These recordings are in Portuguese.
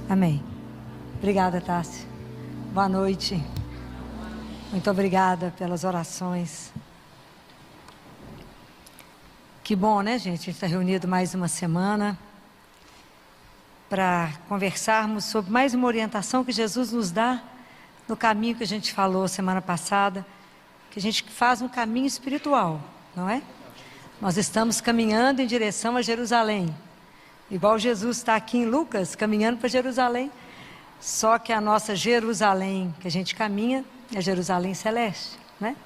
Amém. Obrigada, Tássia. Boa noite. Muito obrigada pelas orações. Que bom, né, gente? A gente está reunido mais uma semana para conversarmos sobre mais uma orientação que Jesus nos dá no caminho que a gente falou semana passada, que a gente faz um caminho espiritual, não é? Nós estamos caminhando em direção a Jerusalém, igual Jesus está aqui em Lucas, caminhando para Jerusalém, só que a nossa Jerusalém que a gente caminha é Jerusalém celeste, né?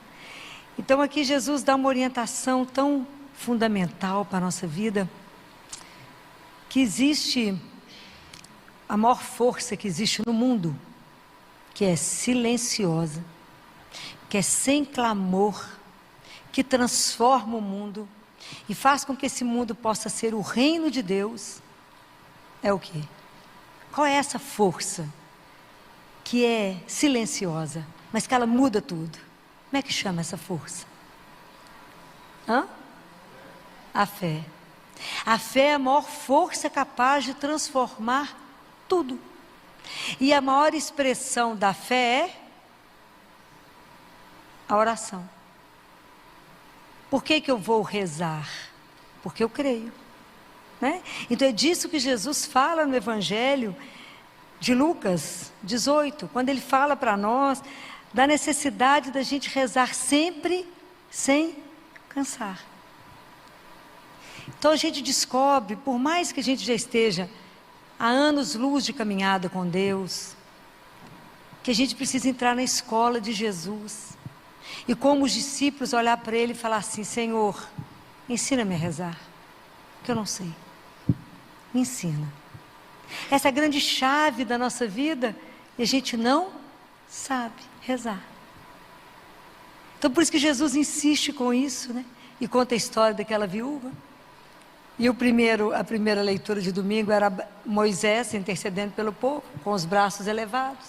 Então aqui Jesus dá uma orientação tão fundamental para a nossa vida, que existe a maior força que existe no mundo, que é silenciosa, que é sem clamor, que transforma o mundo e faz com que esse mundo possa ser o reino de Deus. É o quê? Qual é essa força que é silenciosa, mas que ela muda tudo? Como é que chama essa força? A fé. A fé é a maior força capaz de transformar tudo. E a maior expressão da fé é a oração. Por que eu vou rezar? Porque eu creio, né? Então é disso que Jesus fala no Evangelho de Lucas 18, quando ele fala para nós da necessidade da gente rezar sempre sem cansar. Então a gente descobre, por mais que a gente já esteja há anos-luz de caminhada com Deus, que a gente precisa entrar na escola de Jesus. E como os discípulos olhar para ele e falar assim: Senhor, ensina-me a rezar, que eu não sei. Me ensina. Essa é a grande chave da nossa vida e a gente não sabe rezar. Então por isso que Jesus insiste com isso, né? E conta a história daquela viúva. E a primeira leitura de domingo era Moisés intercedendo pelo povo, com os braços elevados.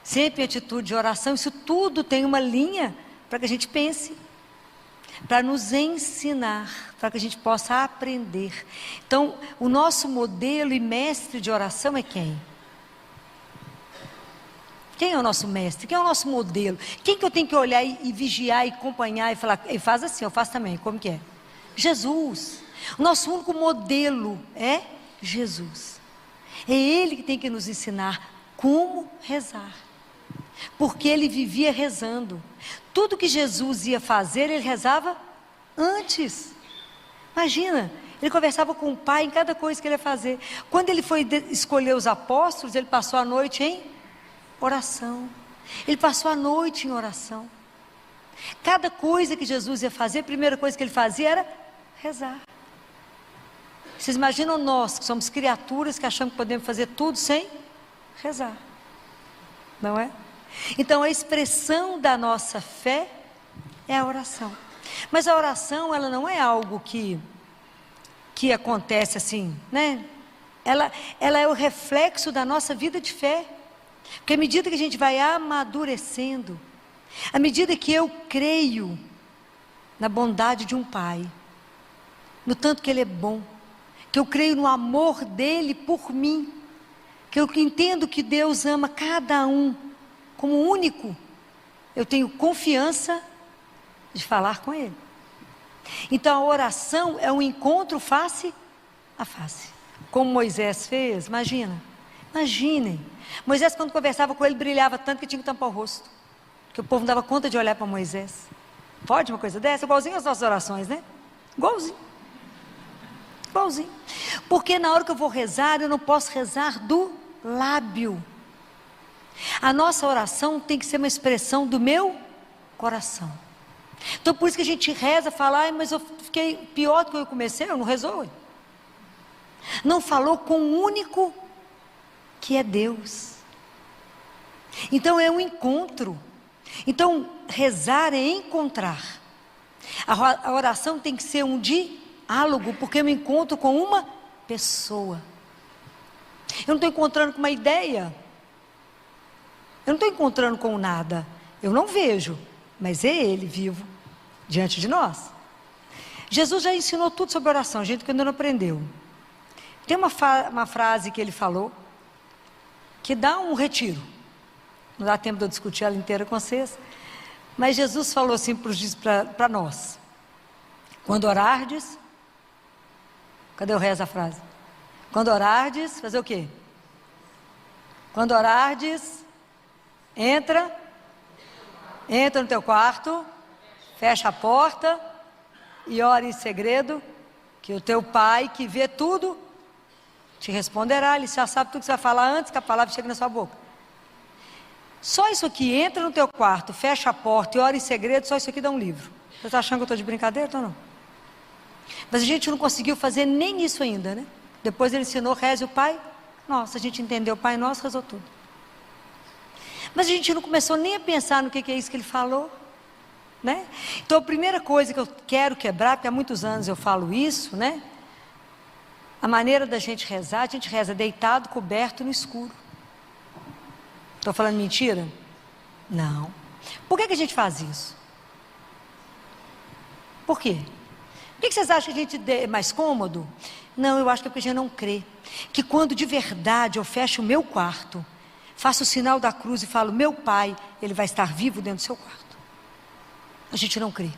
Sempre em atitude de oração. Isso tudo tem uma linha para que a gente pense, para nos ensinar, para que a gente possa aprender. Então, o nosso modelo e mestre de oração é quem? Quem é o nosso mestre? Quem é o nosso modelo? Quem que eu tenho que olhar e vigiar e acompanhar e falar, ele faz assim, eu faço também, como que é? Jesus. O nosso único modelo é Jesus. É Ele que tem que nos ensinar como rezar. Porque Ele vivia rezando. Tudo que Jesus ia fazer, Ele rezava antes. Imagina, Ele conversava com o Pai em cada coisa que Ele ia fazer. Quando Ele foi escolher os apóstolos, Ele passou a noite em oração. Ele passou a noite em oração. Cada coisa que Jesus ia fazer, a primeira coisa que Ele fazia era rezar. Vocês imaginam nós, que somos criaturas que achamos que podemos fazer tudo sem rezar, não é? Então a expressão da nossa fé é a oração. Mas a oração, ela não é algo que acontece assim, né? Ela é o reflexo da nossa vida de fé. Porque à medida que a gente vai amadurecendo, à medida que eu creio na bondade de um Pai, no tanto que Ele é bom, que eu creio no amor dEle por mim, que eu entendo que Deus ama cada um como único, eu tenho confiança de falar com Ele. Então a oração é um encontro face a face, como Moisés fez. Imaginem, Moisés, quando conversava com ele, brilhava tanto que tinha que tampar o rosto, que o povo não dava conta de olhar para Moisés. Pode uma coisa dessa? Igualzinho às nossas orações, né? Igualzinho. Porque na hora que eu vou rezar, eu não posso rezar do lábio. A nossa oração tem que ser uma expressão do meu coração. Então por isso que a gente reza, fala, mas eu fiquei pior do que eu comecei, eu não rezou. Não falou com o único que é Deus. Então é um encontro. Então rezar é encontrar. A oração tem que ser um diálogo, porque eu me encontro com uma pessoa. Eu não estou encontrando com uma ideia. Eu não estou encontrando com nada. Eu não vejo, mas é Ele vivo diante de nós. Jesus já ensinou tudo sobre oração, gente que ainda não aprendeu. Tem uma frase que Ele falou, que dá um retiro. Não dá tempo de eu discutir ela inteira com vocês. Mas Jesus falou assim para nós: quando orardes, cadê o resto da frase? Quando orardes, fazer o quê? Quando orardes, entra no teu quarto, fecha a porta e ora em segredo, que o teu pai que vê tudo te responderá. Ele já sabe tudo que você vai falar antes que a palavra chegue na sua boca. Só isso aqui, entra no teu quarto, fecha a porta e ora em segredo, só isso aqui dá um livro. Você está achando que eu estou de brincadeira ou não? Mas a gente não conseguiu fazer nem isso ainda, né? Depois ele ensinou, reze o Pai Nosso. A gente entendeu o Pai Nosso, rezou tudo. Mas a gente não começou nem a pensar no que é isso que ele falou, né? Então a primeira coisa que eu quero quebrar, porque há muitos anos eu falo isso, né? A maneira da gente rezar, a gente reza deitado, coberto no escuro. Estou falando mentira? Não. Por que a gente faz isso? Por quê? Por que vocês acham que a gente é mais cômodo? Não, eu acho que é porque a gente não crê. Que quando de verdade eu fecho o meu quarto, faço o sinal da cruz e falo, meu Pai, Ele vai estar vivo dentro do seu quarto. A gente não crê.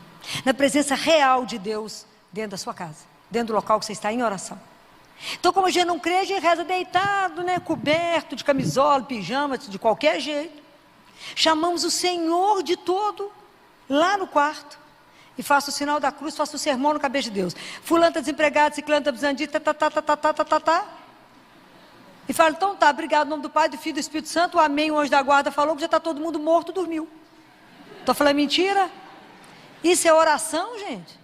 Na presença real de Deus dentro da sua casa, dentro do local que você está em oração. Então, como a gente não crê, a gente reza deitado, né, coberto, de camisola, pijama, de qualquer jeito. Chamamos o Senhor de todo lá no quarto. E faço o sinal da cruz, faço o sermão no cabeça de Deus. Fulano está desempregado, ciclano está precisando de E falo, então tá, obrigado, em nome do Pai, do Filho e do Espírito Santo, amém, o anjo da guarda falou que já está todo mundo morto, dormiu. Estou falando mentira? Isso é oração, gente?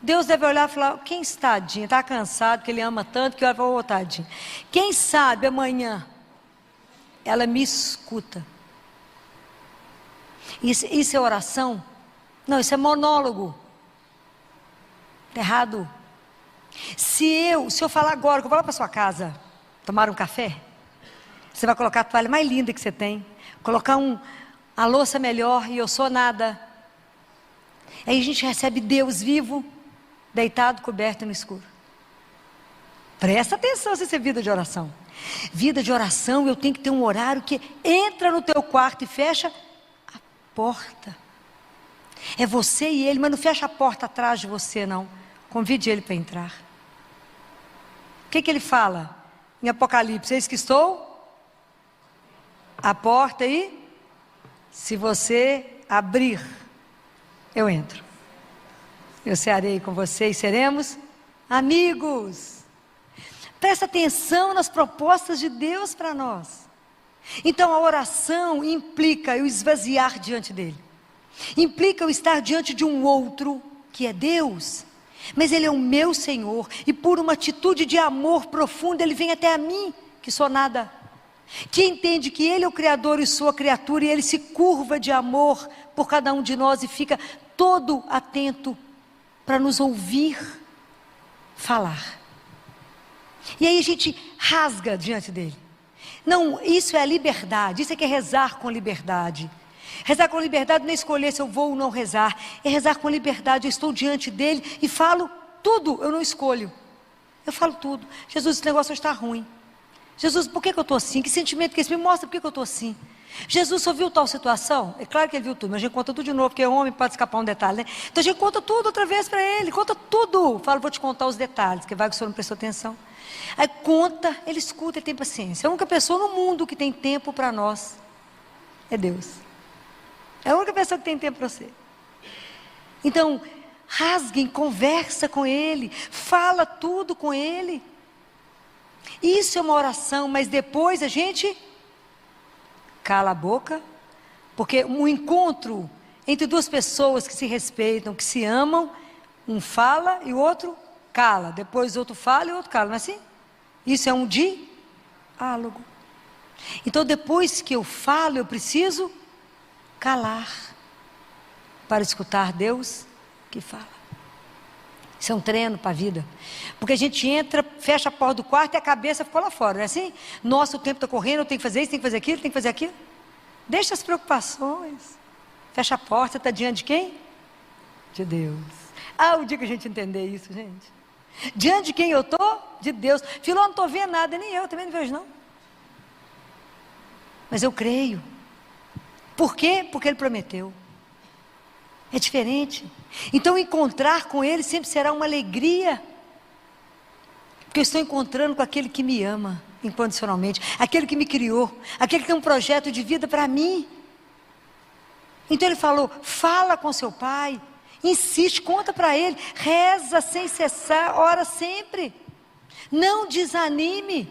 Deus deve olhar e falar, quem está, tadinho, está cansado, que Ele ama tanto, que olha para o tadinho. Quem sabe amanhã, ela me escuta. Isso é oração? Não, isso é monólogo. Está errado. Se eu falar agora, que eu vou lá para sua casa, tomar um café, você vai colocar a toalha mais linda que você tem, colocar a louça melhor e eu sou nada. Aí a gente recebe Deus vivo, deitado, coberto no escuro. Presta atenção se isso é vida de oração. Vida de oração, eu tenho que ter um horário que entra no teu quarto e fecha a porta. É você e ele, mas não fecha a porta atrás de você, não. Convide ele para entrar. O que ele fala em Apocalipse? Eis que estou à porta e se você abrir, eu entro. Eu cearei com você e seremos amigos. Presta atenção nas propostas de Deus para nós. Então a oração implica eu esvaziar diante dele. Implica eu estar diante de um outro que é Deus. Mas Ele é o meu Senhor. E por uma atitude de amor profundo Ele vem até a mim, que sou nada. Que entende que Ele é o Criador e sou a criatura. E Ele se curva de amor por cada um de nós e fica todo atento para nos ouvir falar. E aí a gente rasga diante dele. Não, isso é a liberdade, isso é que é rezar com liberdade. Rezar com liberdade não é escolher se eu vou ou não rezar, é rezar com liberdade, eu estou diante dele e falo tudo, eu não escolho. Eu falo tudo. Jesus, esse negócio está ruim. Jesus, por que eu estou assim? Que sentimento que esse me mostra, por que eu estou assim? Jesus só viu tal situação? É claro que ele viu tudo, mas a gente conta tudo de novo, porque o homem pode escapar um detalhe, né? Então a gente conta tudo outra vez para ele, conta tudo. Fala, vou te contar os detalhes, que vai que o senhor não prestou atenção. Aí conta, ele escuta, ele tem paciência. A única pessoa no mundo que tem tempo para nós é Deus. É a única pessoa que tem tempo para você. Então, rasguem, conversa com ele, fala tudo com ele. Isso é uma oração, mas depois a gente cala a boca, porque um encontro entre duas pessoas que se respeitam, que se amam, um fala e o outro cala, depois o outro fala e o outro cala, não é assim? Isso é um diálogo. Então depois que eu falo, eu preciso calar, para escutar Deus que fala. Isso é um treino para a vida, porque a gente entra, fecha a porta do quarto e a cabeça ficou lá fora, não é assim? Nossa, o tempo está correndo, eu tenho que fazer isso, tenho que fazer aquilo, tenho que fazer aquilo. Deixa as preocupações, fecha a porta, está diante de quem? De Deus. Ah, o dia que a gente entender isso, gente. Diante de quem eu estou? De Deus. Filó, não estou vendo nada, nem eu também não vejo não. Mas eu creio. Por quê? Porque Ele prometeu. É diferente. Então encontrar com Ele sempre será uma alegria. Porque eu estou encontrando com aquele que me ama incondicionalmente, aquele que me criou, aquele que tem um projeto de vida para mim. Então Ele falou, fala com seu pai, insiste, conta para ele, reza sem cessar, ora sempre, não desanime.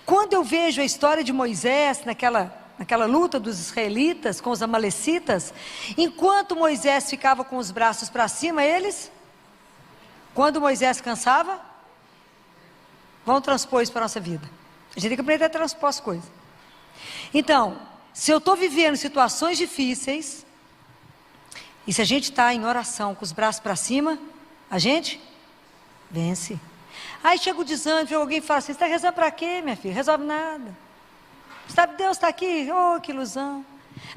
Quando eu vejo a história de Moisés, naquela luta dos israelitas com os amalecitas, enquanto Moisés ficava com os braços para cima, quando Moisés cansava, vamos transpor isso para a nossa vida. A gente tem que aprender a transpor as coisas. Então, se eu estou vivendo situações difíceis, e se a gente está em oração com os braços para cima, a gente vence. Aí chega o desânimo, alguém fala assim, você está rezando para quê, minha filha? Resolve nada. Deus está aqui, oh, que ilusão.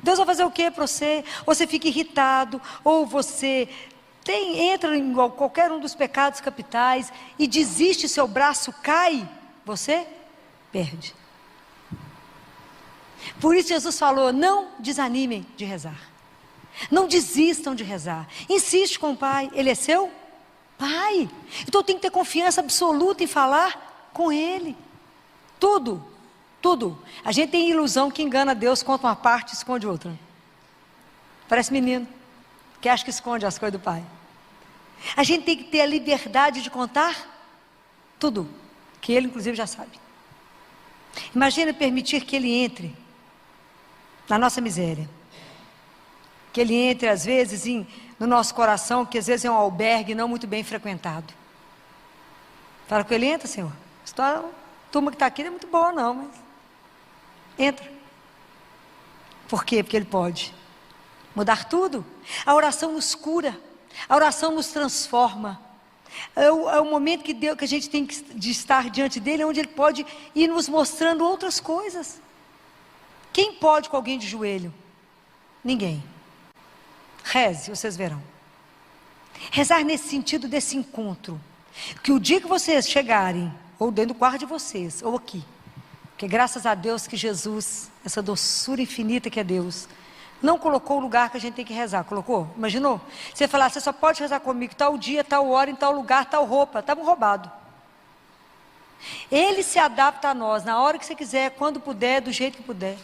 Deus vai fazer o que para você? Ou você fica irritado, ou você entra em qualquer um dos pecados capitais e desiste, seu braço cai, você perde. Por isso Jesus falou, não desanimem de rezar. Não desistam de rezar. Insiste com o Pai, Ele é seu Pai. Então tem que ter confiança absoluta em falar com Ele. Tudo. A gente tem ilusão que engana Deus, conta uma parte e esconde outra. Parece menino, que acha que esconde as coisas do Pai. A gente tem que ter a liberdade de contar tudo, que Ele inclusive já sabe. Imagina permitir que Ele entre na nossa miséria. Que Ele entre às vezes no nosso coração, que às vezes é um albergue não muito bem frequentado. Fala com Ele, entra, Senhor. A turma que está aqui não é muito boa não, mas entra. Por quê? Porque Ele pode mudar tudo. A oração nos cura, a oração nos transforma. É o momento que a gente tem de estar diante dEle, onde Ele pode ir nos mostrando outras coisas. Quem pode com alguém de joelho? Ninguém. Reze, vocês verão. Rezar nesse sentido desse encontro, que o dia que vocês chegarem, ou dentro do quarto de vocês, ou aqui, porque graças a Deus que Jesus, essa doçura infinita que é Deus, não colocou o lugar que a gente tem que rezar, colocou? Imaginou? Você falar, você só pode rezar comigo tal dia, tal hora, em tal lugar, tal roupa, estamos roubados. Ele se adapta a nós, na hora que você quiser, quando puder, do jeito que puder.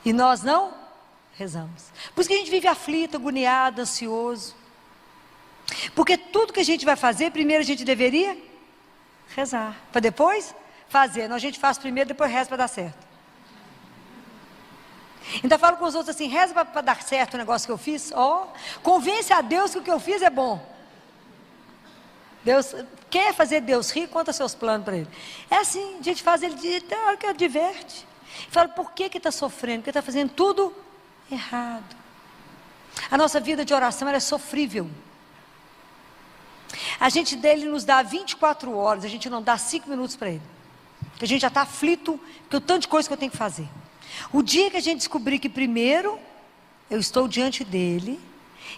E nós não rezamos. Por isso que a gente vive aflito, agoniado, ansioso. Porque tudo que a gente vai fazer, primeiro a gente deveria rezar, para depois fazer. Não, a gente faz primeiro, depois reza para dar certo. Então eu falo com os outros assim, reza para dar certo o negócio que eu fiz. Convence a Deus que o que eu fiz é bom. Deus quer fazer Deus rir, conta seus planos para Ele. É assim, a gente faz, Ele tem hora que diverte. Fala, por que está sofrendo? Porque está fazendo tudo errado. A nossa vida de oração ela é sofrível. A gente dele nos dá 24 horas, a gente não dá 5 minutos para Ele. Porque a gente já está aflito, porque o tanto de coisa que eu tenho que fazer. O dia que a gente descobrir que primeiro eu estou diante dEle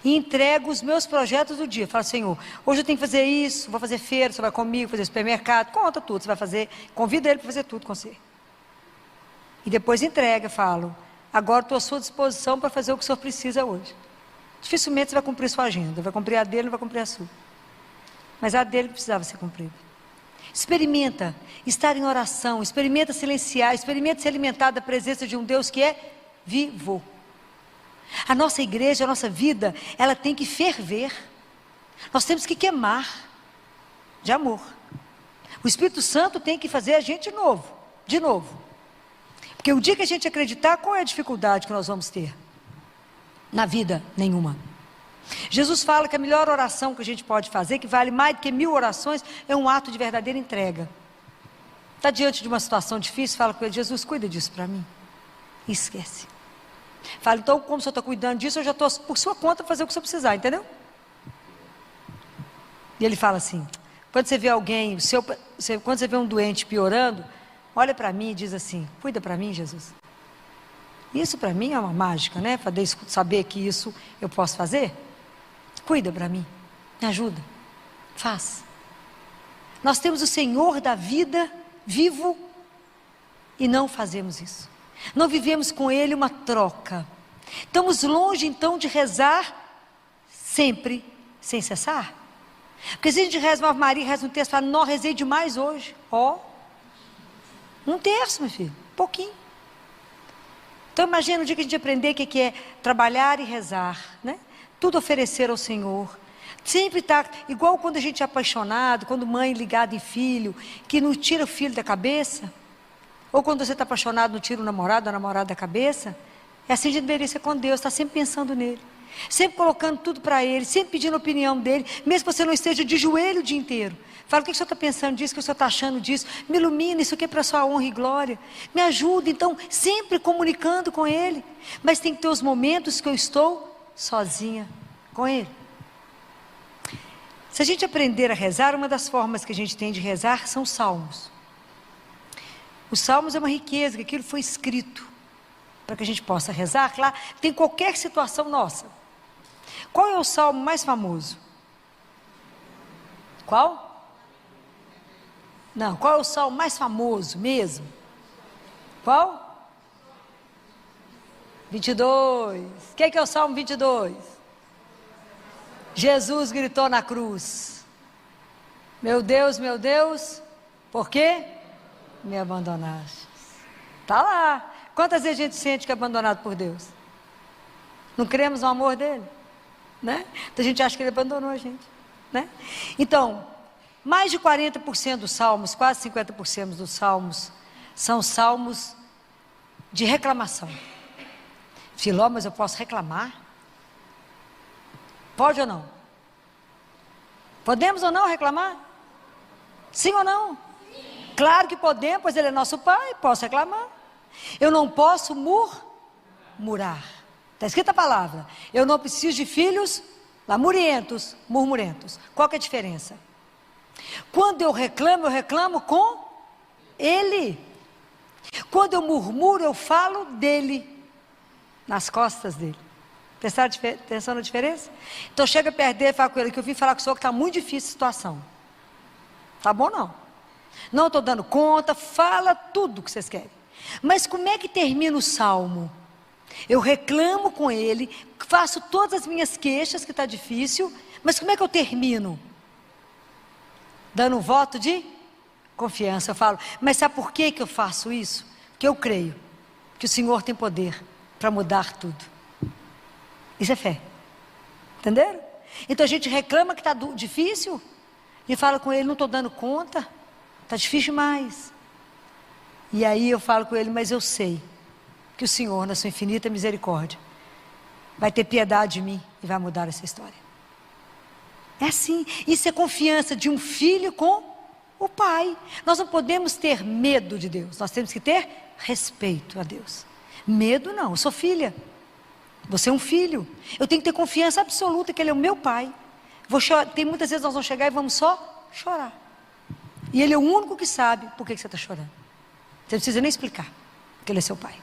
e entrego os meus projetos do dia. Falo, Senhor, hoje eu tenho que fazer isso, vou fazer feira, você vai comigo, fazer supermercado, conta tudo, você vai fazer, convida Ele para fazer tudo com você. E depois entrega, falo, agora estou à sua disposição para fazer o que o Senhor precisa hoje. Dificilmente você vai cumprir sua agenda, vai cumprir a dele, não vai cumprir a sua. Mas a dele precisava ser cumprida. Experimenta estar em oração, experimenta silenciar, experimenta se alimentar da presença de um Deus que é vivo. A nossa igreja, a nossa vida, ela tem que ferver. Nós temos que queimar de amor. O Espírito Santo tem que fazer a gente de novo. Porque o dia que a gente acreditar, qual é a dificuldade que nós vamos ter? Na vida, nenhuma. Jesus fala que a melhor oração que a gente pode fazer, que vale mais do que 1000 orações, é um ato de verdadeira entrega. Está diante de uma situação difícil, fala com Ele, Jesus, cuida disso para mim. E esquece. Fala, então, como o Senhor está cuidando disso, eu já estou por sua conta fazer o que o Senhor precisar, entendeu? E Ele fala assim, quando você vê alguém, quando você vê um doente piorando, olha para mim e diz assim, cuida para mim, Jesus. Isso para mim é uma mágica, né? Para saber que isso eu posso fazer. Cuida para mim, me ajuda, faz. Nós temos o Senhor da vida vivo E não fazemos isso. Não vivemos com Ele uma troca. Estamos longe então de rezar sempre, sem cessar. Porque se a gente reza uma Ave Maria, reza um terço, fala, não, rezei demais hoje. Um terço, meu filho, pouquinho. Então imagina o dia que a gente aprender o que é trabalhar e rezar, né? Tudo oferecer ao Senhor. Sempre está, igual quando a gente é apaixonado, quando mãe ligada em filho, que não tira o filho da cabeça. Ou quando você está apaixonado, não tira o namorado ou a namorada da cabeça. É assim que a gente deveria ser com Deus, está sempre pensando nele. Sempre colocando tudo para Ele, sempre pedindo a opinião dEle, mesmo que você não esteja de joelho o dia inteiro. Fala, o que o senhor está pensando disso, o que o senhor está achando disso? Me ilumina, isso aqui é para a sua honra e glória. Me ajuda, então, sempre comunicando com Ele. Mas tem que ter os momentos que eu estou sozinha com Ele. Se a gente aprender a rezar, uma das formas que a gente tem de rezar são os salmos. Os salmos é uma riqueza, que aquilo foi escrito para que a gente possa rezar. Lá tem qualquer situação nossa. Qual é o salmo mais famoso? Qual? Não, qual é o salmo mais famoso mesmo? Qual? 22. O que é o salmo 22? Jesus gritou na cruz: meu Deus, por que me abandonaste? Está lá. Quantas vezes a gente sente que é abandonado por Deus? Não cremos no amor dele, né? Então a gente acha que ele abandonou a gente, né? Então, mais de 40% dos salmos, quase 50% dos salmos, são salmos de reclamação. Filó, mas eu posso reclamar? Pode ou não? Podemos ou não reclamar? Sim ou não? Sim. Claro que podemos, pois Ele é nosso Pai, posso reclamar. Eu não posso murmurar. Está escrita a palavra. Eu não preciso de filhos lamurientos, murmurentos. Qual que é a diferença? Quando eu reclamo com Ele. Quando eu murmuro, eu falo dele, nas costas dele. Prestaram atenção na diferença? Então chega perto dele e fala com ele, que eu vim falar com o senhor que está muito difícil a situação. Tá bom não? Não estou dando conta, fala tudo que vocês querem. Mas como é que termina o salmo? Eu reclamo com ele, faço todas as minhas queixas, que está difícil, mas como é que eu termino? Dando um voto de confiança. Eu falo, mas sabe por que eu faço isso? Porque eu creio que o Senhor tem poder para mudar tudo. Isso é fé. Entenderam? Então a gente reclama que está difícil e fala com ele, não estou dando conta, está difícil demais. E aí eu falo com ele, mas eu sei que o Senhor, na sua infinita misericórdia, vai ter piedade de mim e vai mudar essa história. É assim. Isso é confiança de um filho com o pai. Nós não podemos ter medo de Deus, nós temos que ter respeito a Deus. Medo não, eu sou filha. Você é um filho. Eu tenho que ter confiança absoluta que Ele é o meu pai. Tem muitas vezes nós vamos chegar e vamos só chorar. E Ele é o único que sabe por que você está chorando. Você não precisa nem explicar que Ele é seu pai.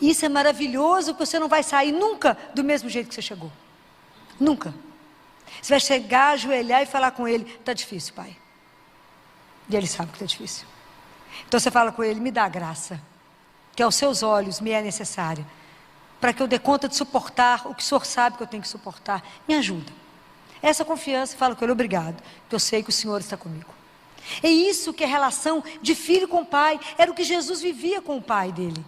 Isso é maravilhoso, porque você não vai sair nunca do mesmo jeito que você chegou. Nunca. Você vai chegar, ajoelhar e falar com Ele, está difícil, pai. E Ele sabe que está difícil. Então você fala com Ele, me dá graça, que aos seus olhos me é necessária, para que eu dê conta de suportar o que o Senhor sabe que eu tenho que suportar. Me ajuda. Essa confiança, fala com Ele, obrigado, porque eu sei que o Senhor está comigo. É isso que é relação de filho com pai. Era o que Jesus vivia com o pai dele.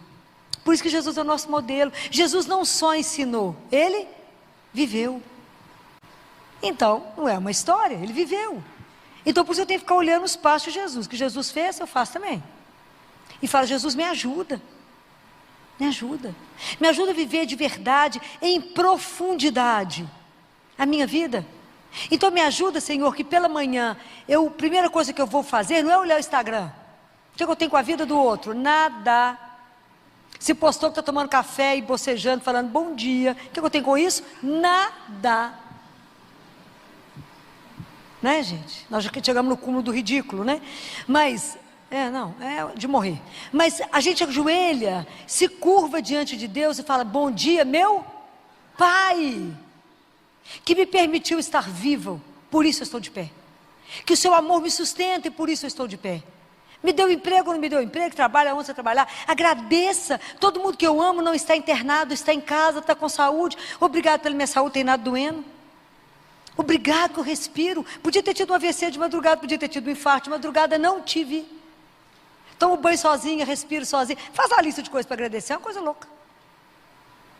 Por isso que Jesus é o nosso modelo. Jesus não só ensinou, Ele viveu. Então, não é uma história, Ele viveu. Então, por isso eu tenho que ficar olhando os passos de Jesus. O que Jesus fez, eu faço também. E falo, Jesus, me ajuda. Me ajuda. Me ajuda a viver de verdade, em profundidade, a minha vida. Então me ajuda, Senhor, que pela manhã, a primeira coisa que eu vou fazer não é olhar o Instagram. O que eu tenho com a vida do outro? Nada. Se postou que está tomando café e bocejando, falando bom dia, o que eu tenho com isso? Nada. Né, gente? Nós já chegamos no cúmulo do ridículo, né? Mas, é de morrer. Mas a gente ajoelha, se curva diante de Deus e fala, bom dia, meu Pai, que me permitiu estar vivo, por isso eu estou de pé. Que o seu amor me sustenta e por isso eu estou de pé. Me deu emprego ou não me deu emprego? Trabalha onde você trabalhar? Agradeça. Todo mundo que eu amo não está internado, está em casa, está com saúde. Obrigado pela minha saúde, tem nada doendo. Obrigado que eu respiro. Podia ter tido um AVC de madrugada, podia ter tido um infarto de madrugada, não tive. Tomo banho sozinha, respiro sozinha. Faz uma lista de coisas para agradecer, é uma coisa louca.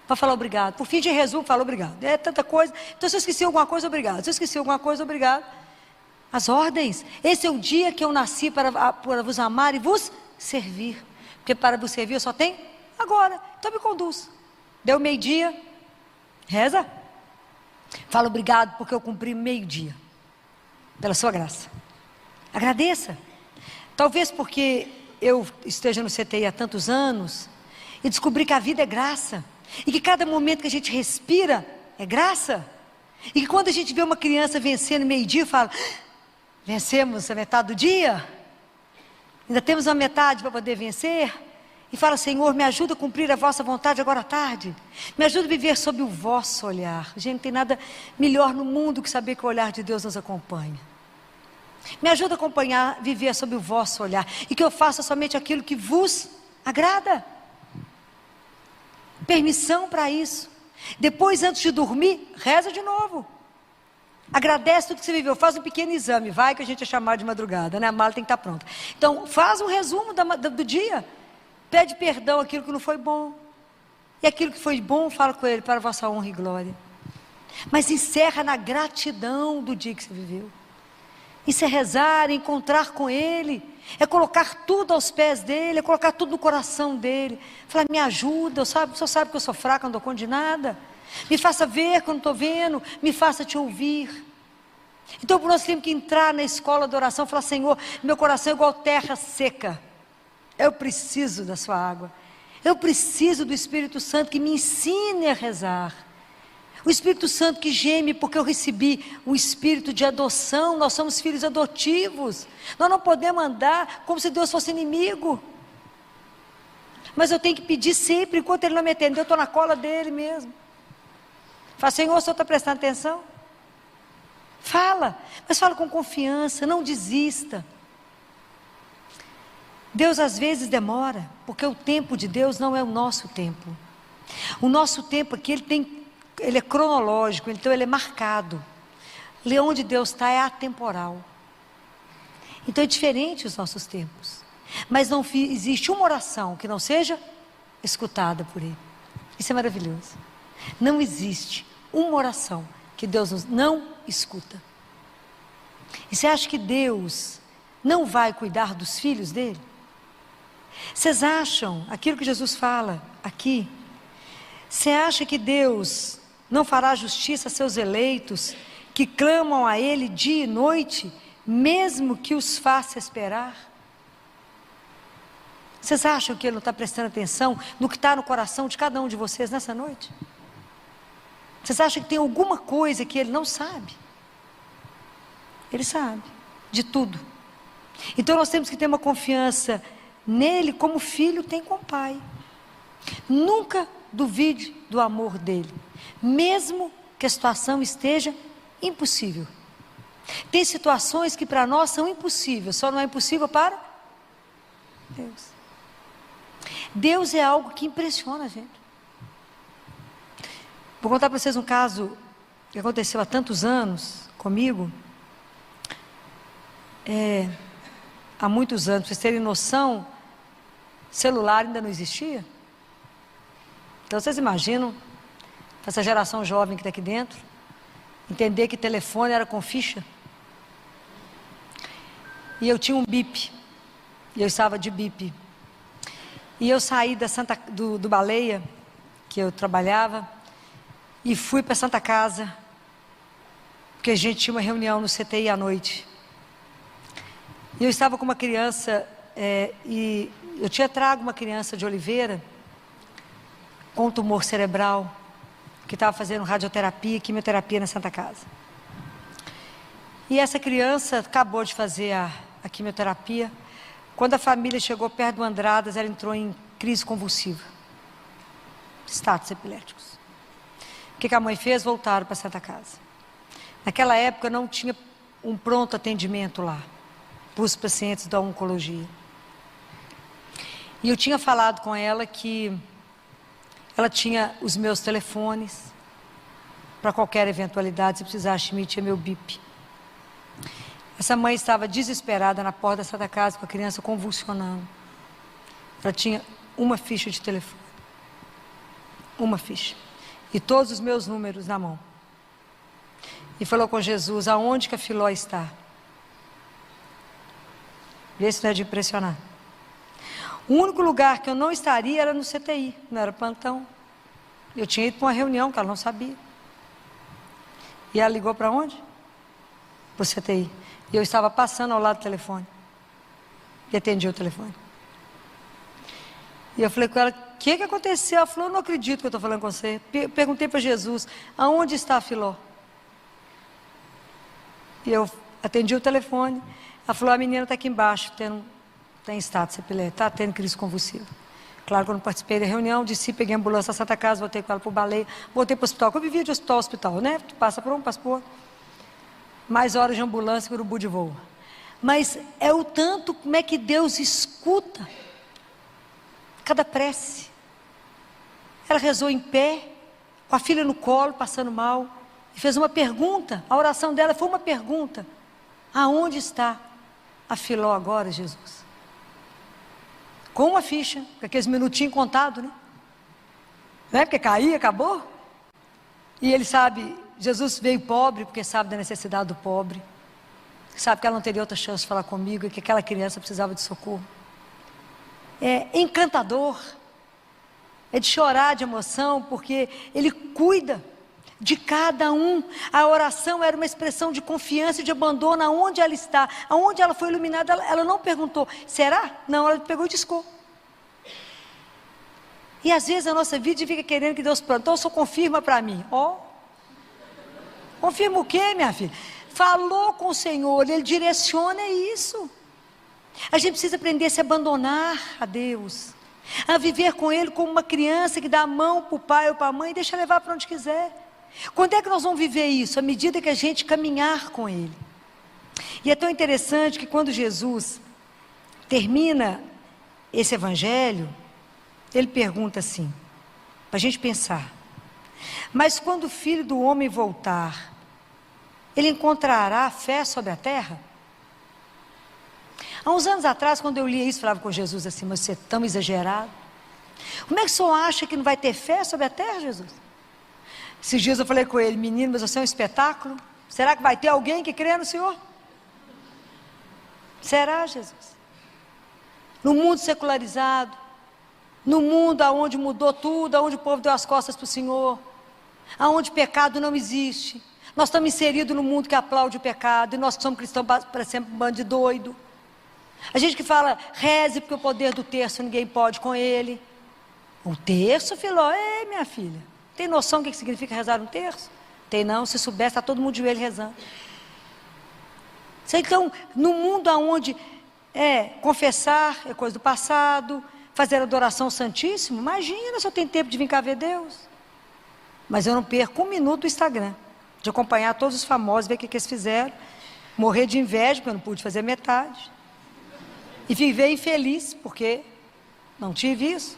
Para falar obrigado. Por fim de resumo, fala obrigado. É tanta coisa. Então se eu esqueci alguma coisa, obrigado. Se eu esqueci alguma coisa, obrigado. As ordens. Esse é o dia que eu nasci para vos amar e vos servir. Porque para vos servir eu só tenho agora. Então me conduz. Deu meio-dia. Reza. Fala obrigado porque eu cumpri meio-dia. Pela sua graça. Agradeça. Talvez porque eu esteja no CTI há tantos anos e descobri que a vida é graça. E que cada momento que a gente respira é graça. E que quando a gente vê uma criança vencendo meio-dia, fala, vencemos a metade do dia? Ainda temos uma metade para poder vencer? E fala, Senhor, me ajuda a cumprir a vossa vontade agora à tarde. Me ajuda a viver sob o vosso olhar. Gente, não tem nada melhor no mundo que saber que o olhar de Deus nos acompanha. Me ajuda a acompanhar, viver sob o vosso olhar. E que eu faça somente aquilo que vos agrada. Permissão para isso. Depois, antes de dormir, reza de novo. Agradece tudo que você viveu. Faz um pequeno exame. Vai que a gente é chamado de madrugada, né? A mala tem que estar pronta. Então, faz um resumo do dia. Pede perdão aquilo que não foi bom. E aquilo que foi bom, fala com Ele para a vossa honra e glória. Mas encerra na gratidão do dia que você viveu. Isso é rezar, é encontrar com Ele. É colocar tudo aos pés dEle, é colocar tudo no coração dEle. Falar, me ajuda, o Senhor sabe que eu sou fraca, não dou conta de nada. Me faça ver quando estou vendo, me faça te ouvir. Então nós temos que entrar na escola da oração e falar, Senhor, meu coração é igual terra seca. Eu preciso da sua água. Eu preciso do Espírito Santo que me ensine a rezar. O Espírito Santo que geme porque eu recebi o Espírito de adoção. Nós somos filhos adotivos. Nós não podemos andar como se Deus fosse inimigo. Mas eu tenho que pedir sempre, enquanto Ele não me atender, eu estou na cola dEle mesmo. Fala, Senhor, o Senhor está prestando atenção? Fala, mas fala com confiança, não desista. Deus às vezes demora, porque o tempo de Deus não é o nosso tempo. O nosso tempo aqui, ele é cronológico, então ele é marcado. Onde Deus está é atemporal. Então é diferente os nossos tempos. Mas não existe uma oração que não seja escutada por Ele. Isso é maravilhoso. Não existe uma oração que Deus não escuta. E você acha que Deus não vai cuidar dos filhos dele? Vocês acham, aquilo que Jesus fala aqui, você acha que Deus não fará justiça a seus eleitos, que clamam a Ele dia e noite, mesmo que os faça esperar? Vocês acham que Ele não está prestando atenção no que está no coração de cada um de vocês nessa noite? Vocês acham que tem alguma coisa que Ele não sabe? Ele sabe de tudo. Então nós temos que ter uma confiança nele como filho tem com o pai. Nunca duvide do amor dele, mesmo que a situação esteja impossível. Tem situações que para nós são impossíveis, só não é impossível para Deus. Deus é algo que impressiona a gente. Vou contar para vocês um caso que aconteceu há tantos anos comigo. Há muitos anos, para vocês terem noção, celular ainda não existia. Então vocês imaginam, essa geração jovem que está aqui dentro, entender que telefone era com ficha. E eu tinha um bip, e eu estava de bip. E eu saí do Baleia, que eu trabalhava, e fui para Santa Casa, porque a gente tinha uma reunião no CTI à noite. E eu estava com uma criança, e eu tinha trago uma criança de Oliveira, com tumor cerebral, que estava fazendo radioterapia e quimioterapia na Santa Casa. E essa criança acabou de fazer a quimioterapia. Quando a família chegou perto do Andradas, ela entrou em crise convulsiva. Status epiléticos. O que a mãe fez? Voltaram para a Santa Casa. Naquela época não tinha um pronto atendimento lá, para os pacientes da oncologia. E eu tinha falado com ela que ela tinha os meus telefones, para qualquer eventualidade, se precisasse de mim, tinha meu bip. Essa mãe estava desesperada na porta da Santa Casa, com a criança convulsionando. Ela tinha uma ficha de telefone. Uma ficha. E todos os meus números na mão. E falou com Jesus, aonde que a Filó está? Vê se não é de impressionar. O único lugar que eu não estaria era no CTI, não era plantão. Eu tinha ido para uma reunião que ela não sabia. E ela ligou para onde? Para o CTI. E eu estava passando ao lado do telefone. E atendi o telefone. E eu falei com ela, o que aconteceu? Ela falou, eu não acredito que eu estou falando com você. Perguntei para Jesus, aonde está a Filó? E eu atendi o telefone. Ela falou, a menina está aqui embaixo, tem status epilético, está tendo crise convulsiva. Claro que eu não participei da reunião, desci, peguei a ambulância da Santa Casa, voltei com ela para o Baleia, voltei para o hospital, que eu vivia de hospital a hospital, né? Tu passa por um, passa por outro. Mais horas de ambulância, urubu de voo. Mas é o tanto, como é que Deus escuta cada prece. Ela rezou em pé, com a filha no colo, passando mal, e fez uma pergunta, a oração dela foi uma pergunta, aonde está a Filó agora, Jesus? Com uma ficha, com aqueles minutinhos contados, né? Não é porque caía, acabou. E ele sabe, Jesus veio pobre, porque sabe da necessidade do pobre. Sabe que ela não teria outra chance de falar comigo, e que aquela criança precisava de socorro. É encantador. É de chorar de emoção, porque Ele cuida de cada um. A oração era uma expressão de confiança e de abandono aonde ela está, aonde ela foi iluminada. Ela não perguntou, será? Não, ela pegou e discou. E às vezes a nossa vida fica querendo que Deus pronto, então só confirma para mim. Confirma o quê, minha filha? Falou com o Senhor, Ele direciona isso. A gente precisa aprender a se abandonar a Deus, a viver com Ele como uma criança que dá a mão para o pai ou para a mãe e deixa levar para onde quiser. Quando é que nós vamos viver isso? À medida que a gente caminhar com Ele. E é tão interessante que quando Jesus termina esse evangelho, Ele pergunta assim, para a gente pensar, mas quando o Filho do Homem voltar, Ele encontrará fé sobre a terra? Há uns anos atrás, quando eu lia isso, falava com Jesus assim, mas você é tão exagerado. Como é que o senhor acha que não vai ter fé sobre a terra, Jesus? Esses dias eu falei com ele, menino, mas você é um espetáculo? Será que vai ter alguém que crê no Senhor? Será, Jesus? No mundo secularizado, no mundo onde mudou tudo, onde o povo deu as costas para o Senhor, onde pecado não existe, nós estamos inseridos no mundo que aplaude o pecado, e nós que somos cristãos para sempre um bando de doido. A gente que fala, reze porque o poder do terço ninguém pode com ele. O terço, Filó, minha filha. Tem noção do que significa rezar um terço? Tem não, se soubesse, está todo mundo de joelho rezando. Então, no mundo onde confessar é coisa do passado, fazer adoração ao Santíssimo, imagina se eu tenho tempo de vir cá ver Deus. Mas eu não perco um minuto do Instagram, de acompanhar todos os famosos, ver o que eles fizeram, morrer de inveja, porque eu não pude fazer metade, e viver infeliz, porque não tive isso.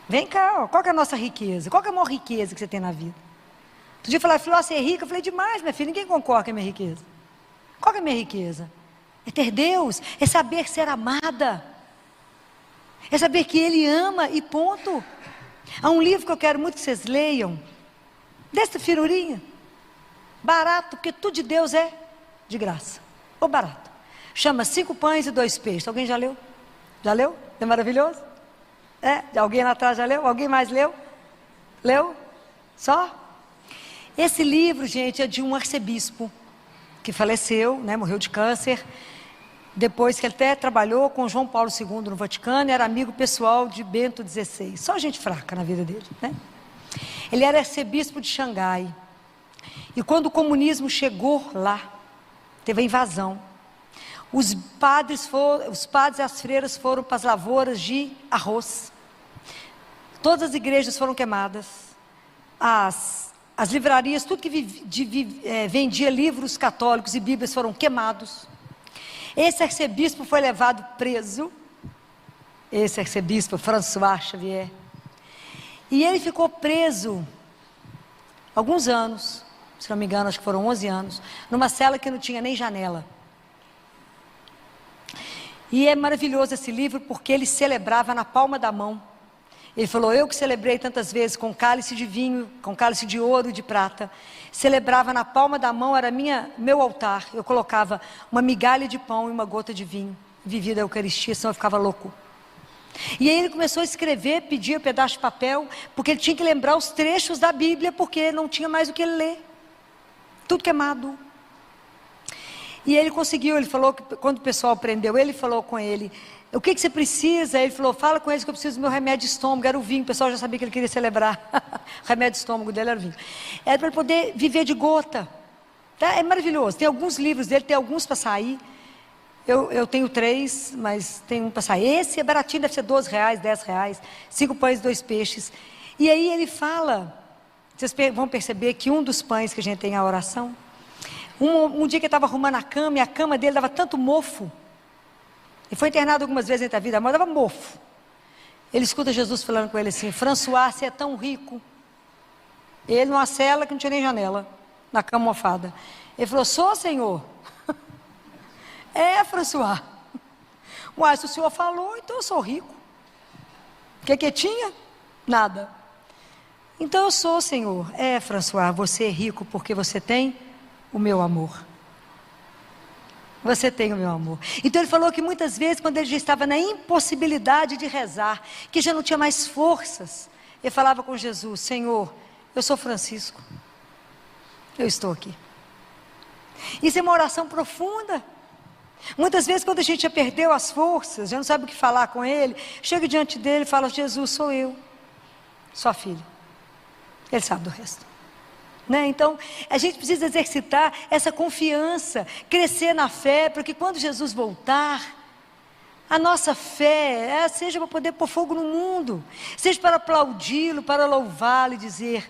Vem cá, qual que é a nossa riqueza? Qual que é a maior riqueza que você tem na vida? Outro dia eu falei, você é rica? Eu falei, demais, minha filha, ninguém concorda com a minha riqueza. Qual que é a minha riqueza? É ter Deus, é saber ser amada, é saber que Ele ama e ponto. Há um livro que eu quero muito que vocês leiam, dessa firurinha, barato, porque tudo de Deus é de graça, ou barato. Chama 5 pães e 2 peixes. Alguém já leu? Já leu? É maravilhoso? Alguém lá atrás já leu? Alguém mais leu? Leu? Só? Esse livro, gente, é de um arcebispo que faleceu, né, morreu de câncer, depois que ele até trabalhou com João Paulo II no Vaticano, era amigo pessoal de Bento XVI. Só gente fraca na vida dele, né? Ele era arcebispo de Xangai. E quando o comunismo chegou lá, teve a invasão. Os padres e as freiras foram para as lavouras de arroz. Todas as igrejas foram queimadas. As livrarias, tudo que vendia livros católicos e bíblias foram queimados. Esse arcebispo foi levado preso esse arcebispo François Xavier. E ele ficou preso alguns anos, se não me engano, acho que foram 11 anos, numa cela que não tinha nem janela. E é maravilhoso esse livro porque ele celebrava na palma da mão. Ele falou: eu que celebrei tantas vezes com cálice de vinho, com cálice de ouro e de prata, celebrava na palma da mão, era meu altar. Eu colocava uma migalha de pão e uma gota de vinho, vivia da Eucaristia, senão eu ficava louco. E aí ele começou a escrever, pedia um pedaço de papel, porque ele tinha que lembrar os trechos da Bíblia, porque não tinha mais o que ele ler, tudo queimado. E ele conseguiu, ele falou que quando o pessoal prendeu ele, falou com ele: o que você precisa? Ele falou: fala com eles que eu preciso do meu remédio de estômago. Era o vinho, o pessoal já sabia que ele queria celebrar. O remédio de estômago dele era o vinho. Era para ele poder viver de gota. Tá? É maravilhoso, tem alguns livros dele, tem alguns para sair. Eu tenho 3, mas tem um para sair. Esse é baratinho, deve ser R$12, R$10, 5 pães e 2 peixes. E aí ele fala, vocês vão perceber que um dos pães que a gente tem é a oração. Um dia que ele estava arrumando a cama, e a cama dele dava tanto mofo. Ele foi internado algumas vezes entre a vida e a morte, dava mofo. Ele escuta Jesus falando com ele assim: François, você é tão rico. Ele numa cela que não tinha nem janela, na cama mofada. Ele falou: sou, Senhor. É, François. Uai, se o Senhor falou, então eu sou rico. O que tinha? Nada. Então eu sou, Senhor. É, François, você é rico porque você tem o meu amor. Você tem o meu amor. Então ele falou que muitas vezes, quando ele já estava na impossibilidade de rezar, que já não tinha mais forças, ele falava com Jesus: Senhor, eu sou Francisco, eu estou aqui. Isso é uma oração profunda. Muitas vezes, quando a gente já perdeu as forças, já não sabe o que falar com ele, chega diante dele e fala: Jesus, sou eu, sua filha. Ele sabe do resto. Né? Então, a gente precisa exercitar essa confiança, crescer na fé, para que quando Jesus voltar, a nossa fé seja para poder pôr fogo no mundo, seja para aplaudi-lo, para louvá-lo e dizer: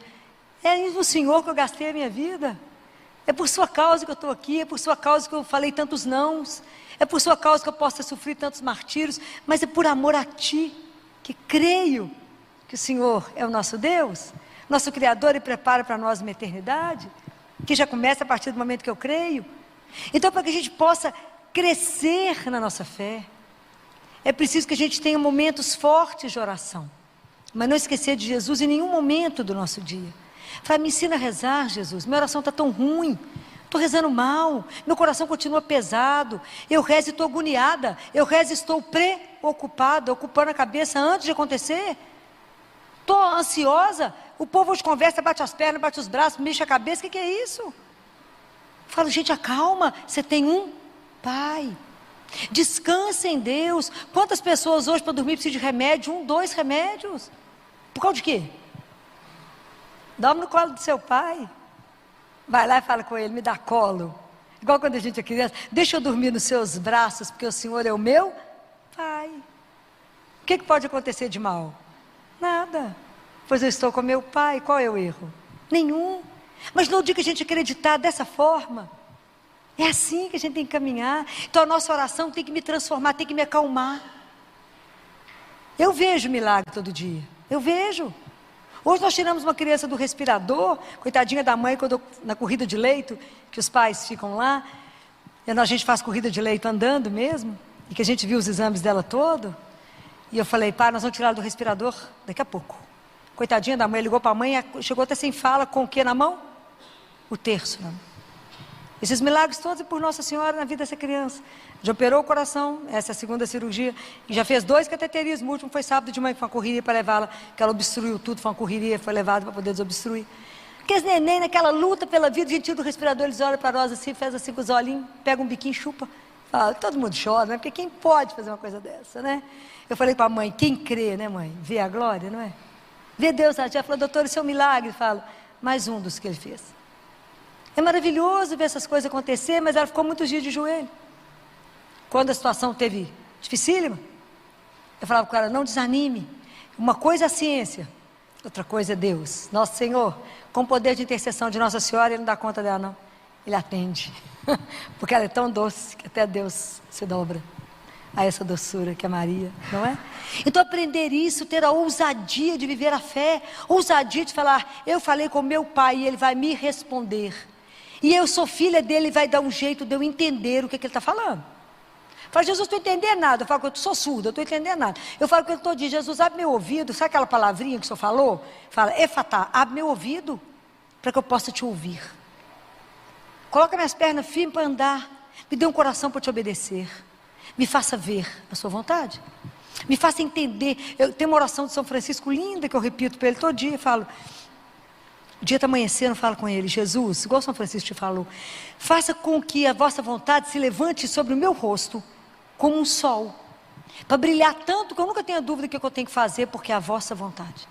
é no Senhor que eu gastei a minha vida. É por sua causa que eu estou aqui, é por sua causa que eu falei tantos nãos, é por sua causa que eu posso ter sofrido tantos martírios, mas é por amor a Ti, que creio que o Senhor é o nosso Deus, nosso Criador, e prepara para nós uma eternidade, que já começa a partir do momento que eu creio. Então, para que a gente possa crescer na nossa fé, é preciso que a gente tenha momentos fortes de oração, mas não esquecer de Jesus em nenhum momento do nosso dia. Fala: me ensina a rezar, Jesus, minha oração está tão ruim, estou rezando mal, meu coração continua pesado, eu rezo e estou agoniada, eu rezo e estou preocupada, ocupando a cabeça antes de acontecer, estou ansiosa, o povo hoje conversa, bate as pernas, bate os braços, mexe a cabeça, o que é isso? Falo: gente, acalma, você tem um Pai, descansa em Deus. Quantas pessoas hoje para dormir precisam de remédio, 1, 2 remédios, por causa de quê? Dorme no colo do seu pai, vai lá e fala com ele: me dá colo, igual quando a gente é criança, deixa eu dormir nos seus braços, porque o Senhor é o meu Pai. O que pode acontecer de mal? Nada, pois eu estou com meu Pai. Qual é o erro? Nenhum. Mas no dia que a gente acreditar dessa forma, é assim que a gente tem que caminhar. Então a nossa oração tem que me transformar, tem que me acalmar. Eu vejo milagre todo dia, eu vejo. Hoje nós tiramos uma criança do respirador, coitadinha da mãe, quando na corrida de leito, que os pais ficam lá, e a gente faz corrida de leito andando mesmo, e que a gente viu os exames dela todo, e eu falei: pai, nós vamos tirar ela do respirador daqui a pouco. Coitadinha da mãe, ligou para a mãe, chegou até sem fala, com o que na mão? O terço na mão. Esses milagres todos é por Nossa Senhora na vida dessa criança. Já operou o coração, essa é a 2ª cirurgia, e já fez 2 cateterismos. O último foi sábado de manhã, foi uma correria para levá-la, que ela obstruiu tudo, foi uma correria, foi levada para poder desobstruir. Aqueles neném naquela luta pela vida, a gente tira do respirador, eles olham para nós assim, faz assim com os olhinhos, pega um biquinho, chupa, fala, todo mundo chora, né? Porque quem pode fazer uma coisa dessa, né? Eu falei para a mãe: quem crê, né, mãe? Vê a glória, não é? Vê Deus. Ela já falou: doutor, isso é um milagre. Eu falo: mais um dos que ele fez. É maravilhoso ver essas coisas acontecer, mas ela ficou muitos dias de joelho. Quando a situação teve dificílima, eu falava com ela: não desanime. Uma coisa é a ciência, outra coisa é Deus. Nosso Senhor, com o poder de intercessão de Nossa Senhora, Ele não dá conta dela não. Ele atende, porque ela é tão doce que até Deus se dobra. a essa doçura que é Maria, não é? Então aprender isso, ter a ousadia de viver a fé, ousadia de falar, eu falei com meu pai e ele vai me responder, e eu sou filha dele, ele vai dar um jeito de eu entender o que ele está falando. Fala, Jesus, eu não estou entendendo nada. Eu falo que eu sou surda, eu não estou entendendo nada. Eu falo que eu estou dizendo, Jesus, abre meu ouvido. Sabe aquela palavrinha que o senhor falou? Fala, efatá, abre meu ouvido para que eu possa te ouvir. Coloca minhas pernas firmes para andar. Me dê um coração para te obedecer. Me faça ver a sua vontade. Me faça entender. Eu tenho uma oração de São Francisco linda que eu repito para ele todo dia. Eu falo, o dia está amanhecendo, falo com ele, Jesus, igual São Francisco te falou, faça com que a vossa vontade se levante sobre o meu rosto como um sol, para brilhar tanto que eu nunca tenha dúvida do que eu tenho que fazer, porque é a vossa vontade.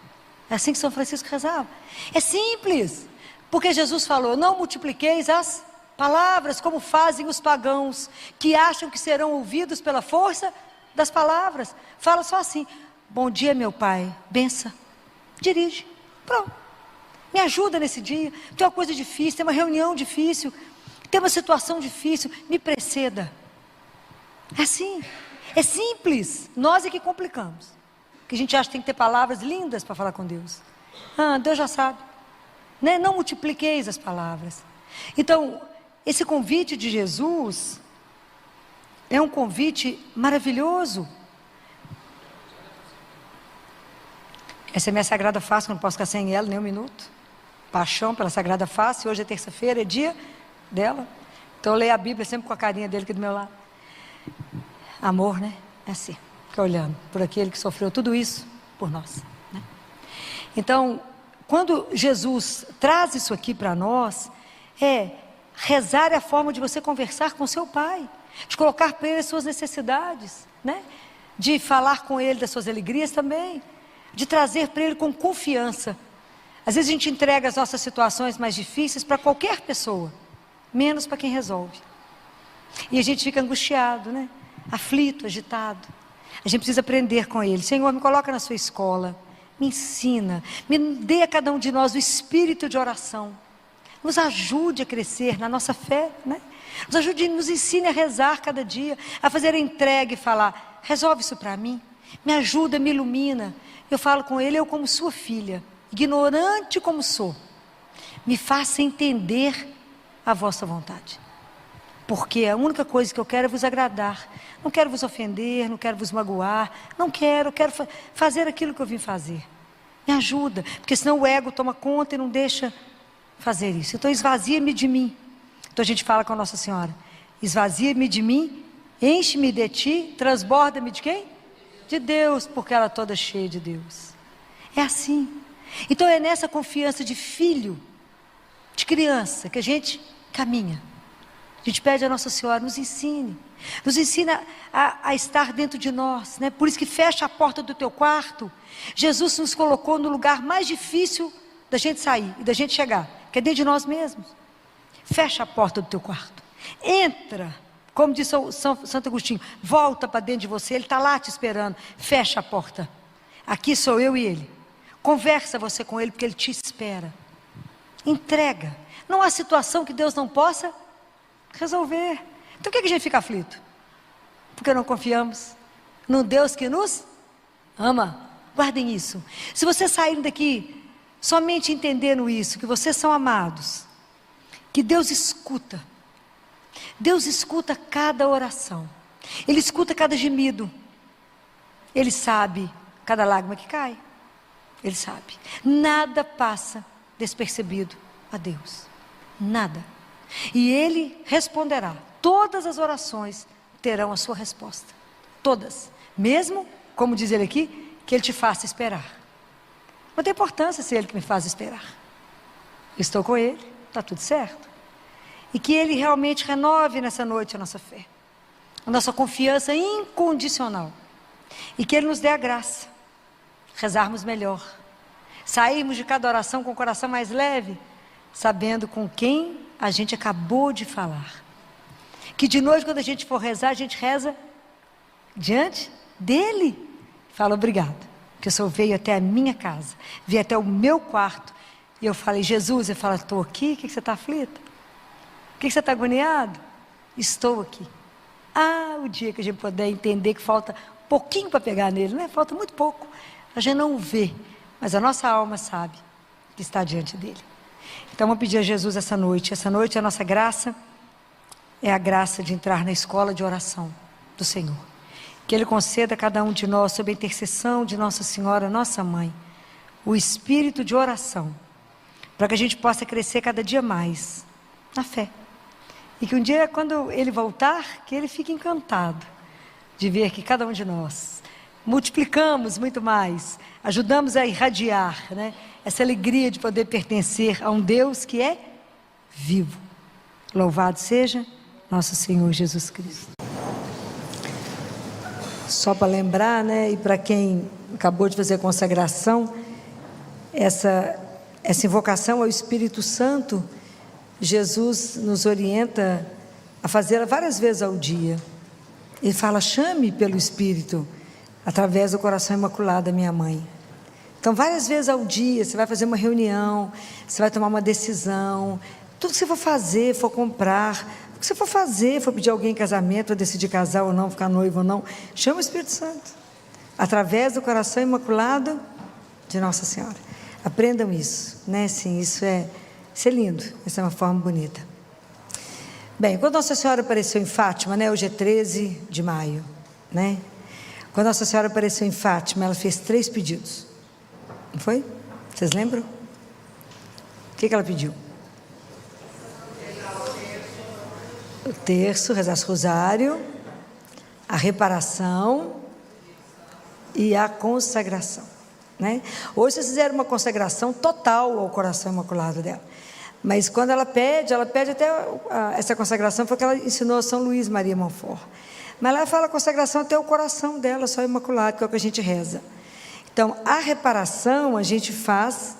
É assim que São Francisco rezava. É simples, porque Jesus falou, não multipliqueis as palavras como fazem os pagãos, que acham que serão ouvidos pela força das palavras. Fala só assim, bom dia meu pai, bença, dirige, pronto. Me ajuda nesse dia, tem uma coisa difícil, tem uma reunião difícil, tem uma situação difícil, me preceda. É assim, é simples, nós é que complicamos, que a gente acha que tem que ter palavras lindas para falar com Deus. Deus já sabe, né? Não multipliqueis as palavras. Então, esse convite de Jesus é um convite maravilhoso. Essa é a minha Sagrada Face, eu não posso ficar sem ela nem um minuto. Paixão pela Sagrada Face, hoje é terça-feira, é dia dela. Então eu leio a Bíblia sempre com a carinha dele aqui do meu lado. Amor, né? É assim, fica olhando por aquele que sofreu tudo isso por nós, né? Então, quando Jesus traz isso aqui para nós, rezar é a forma de você conversar com seu pai, de colocar para ele as suas necessidades, né? De falar com ele das suas alegrias também, de trazer para ele com confiança. Às vezes a gente entrega as nossas situações mais difíceis para qualquer pessoa, menos para quem resolve. E a gente fica angustiado, né? Aflito, agitado. A gente precisa aprender com ele. Senhor, me coloca na sua escola, me ensina, me dê a cada um de nós o espírito de oração. Nos ajude a crescer na nossa fé, né? Nos ajude, nos ensine a rezar cada dia, a fazer a entrega e falar, resolve isso para mim, me ajuda, me ilumina. Eu falo com ele, eu como sua filha, ignorante como sou, me faça entender a vossa vontade, porque a única coisa que eu quero é vos agradar, não quero vos ofender, não quero vos magoar, não quero, quero fazer aquilo que eu vim fazer, me ajuda, porque senão o ego toma conta e não deixa fazer isso. Então esvazia-me de mim. Então a gente fala com a Nossa Senhora, esvazia-me de mim, enche-me de ti, transborda-me de quem? De Deus, porque ela é toda cheia de Deus. É assim. Então é nessa confiança de filho, de criança, que a gente caminha. A gente pede a Nossa Senhora, nos ensina a estar dentro de nós, né? Por isso que fecha a porta do teu quarto. Jesus nos colocou no lugar mais difícil da gente sair e da gente chegar, que é dentro de nós mesmos. Fecha a porta do teu quarto, entra, como disse Santo Agostinho, volta para dentro de você, ele está lá te esperando. Fecha a porta, aqui sou eu e ele. Conversa você com ele, porque ele te espera. Entrega. Não há situação que Deus não possa resolver. Então por que a gente fica aflito? Porque não confiamos num Deus que nos ama. Guardem isso. Se vocês saírem daqui somente entendendo isso, que vocês são amados, que Deus escuta cada oração, Ele escuta cada gemido, Ele sabe cada lágrima que cai, Ele sabe, nada passa despercebido a Deus, nada, e Ele responderá, todas as orações terão a sua resposta, todas, mesmo, como diz Ele aqui, que Ele te faça esperar. Não tem importância se Ele que me faz esperar, eu estou com Ele, está tudo certo. E que Ele realmente renove nessa noite a nossa fé, a nossa confiança incondicional. E que Ele nos dê a graça, rezarmos melhor, sairmos de cada oração com o coração mais leve, sabendo com quem a gente acabou de falar. Que de noite, quando a gente for rezar, a gente reza diante dEle. Fala, obrigado, que o Senhor veio até a minha casa, veio até o meu quarto. E eu falei, Jesus, eu falo, estou aqui, o que você está aflita? Por que você está agoniado? Estou aqui. O dia que a gente puder entender que falta pouquinho para pegar nele, né? Falta muito pouco. A gente não o vê, mas a nossa alma sabe que está diante dele. Então, vamos pedir a Jesus essa noite. Essa noite a nossa graça é a graça de entrar na escola de oração do Senhor. Que Ele conceda a cada um de nós, sob a intercessão de Nossa Senhora, nossa Mãe, o espírito de oração, para que a gente possa crescer cada dia mais na fé. E que um dia, quando Ele voltar, que Ele fique encantado de ver que cada um de nós multiplicamos muito mais, ajudamos a irradiar, né, essa alegria de poder pertencer a um Deus que é vivo. Louvado seja nosso Senhor Jesus Cristo. Só para lembrar, né, e para quem acabou de fazer a consagração, essa invocação ao Espírito Santo, Jesus nos orienta a fazê-la várias vezes ao dia. Ele fala: chame pelo Espírito, através do coração imaculado da minha mãe. Então, várias vezes ao dia, você vai fazer uma reunião, você vai tomar uma decisão, tudo que você for fazer, for comprar, o que você for fazer, for pedir alguém em casamento, for decidir casar ou não, ficar noivo ou não, chama o Espírito Santo, através do coração imaculado de Nossa Senhora. Aprendam isso, né? Sim, isso é lindo, essa é uma forma bonita. Bem, quando Nossa Senhora apareceu em Fátima, né, hoje é 13 de maio, né? Quando Nossa Senhora apareceu em Fátima, ela fez 3 pedidos, não foi? Vocês lembram? O que ela pediu? O terço, rezar o rosário, a reparação e a consagração, né? Hoje vocês fizeram uma consagração total ao coração imaculado dela. Mas quando ela pede até essa consagração, foi que ela ensinou a São Luís Maria Montfort. Mas ela fala a consagração até o coração dela, só imaculado, que é o que a gente reza. Então, a reparação a gente faz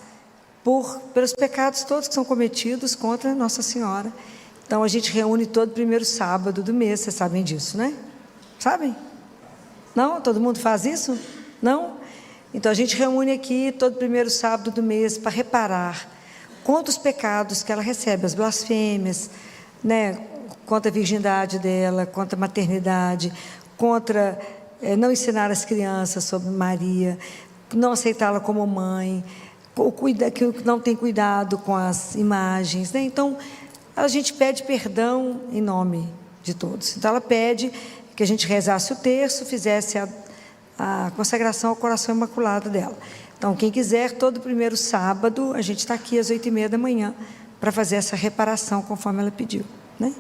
pelos pecados todos que são cometidos contra Nossa Senhora. Então, a gente reúne todo primeiro sábado do mês, vocês sabem disso, né? Sabem? Não? Todo mundo faz isso? Não? Então, a gente reúne aqui todo primeiro sábado do mês para reparar contra os pecados que ela recebe, as blasfêmias, né, contra a virgindade dela, contra a maternidade, contra não ensinar as crianças sobre Maria, não aceitá-la como mãe, que não tem cuidado com as imagens, né? Então, a gente pede perdão em nome de todos. Então, ela pede que a gente rezasse o terço, fizesse a consagração ao coração imaculado dela. Então, quem quiser, todo primeiro sábado, a gente está aqui às 8h30 da manhã para fazer essa reparação conforme ela pediu, né?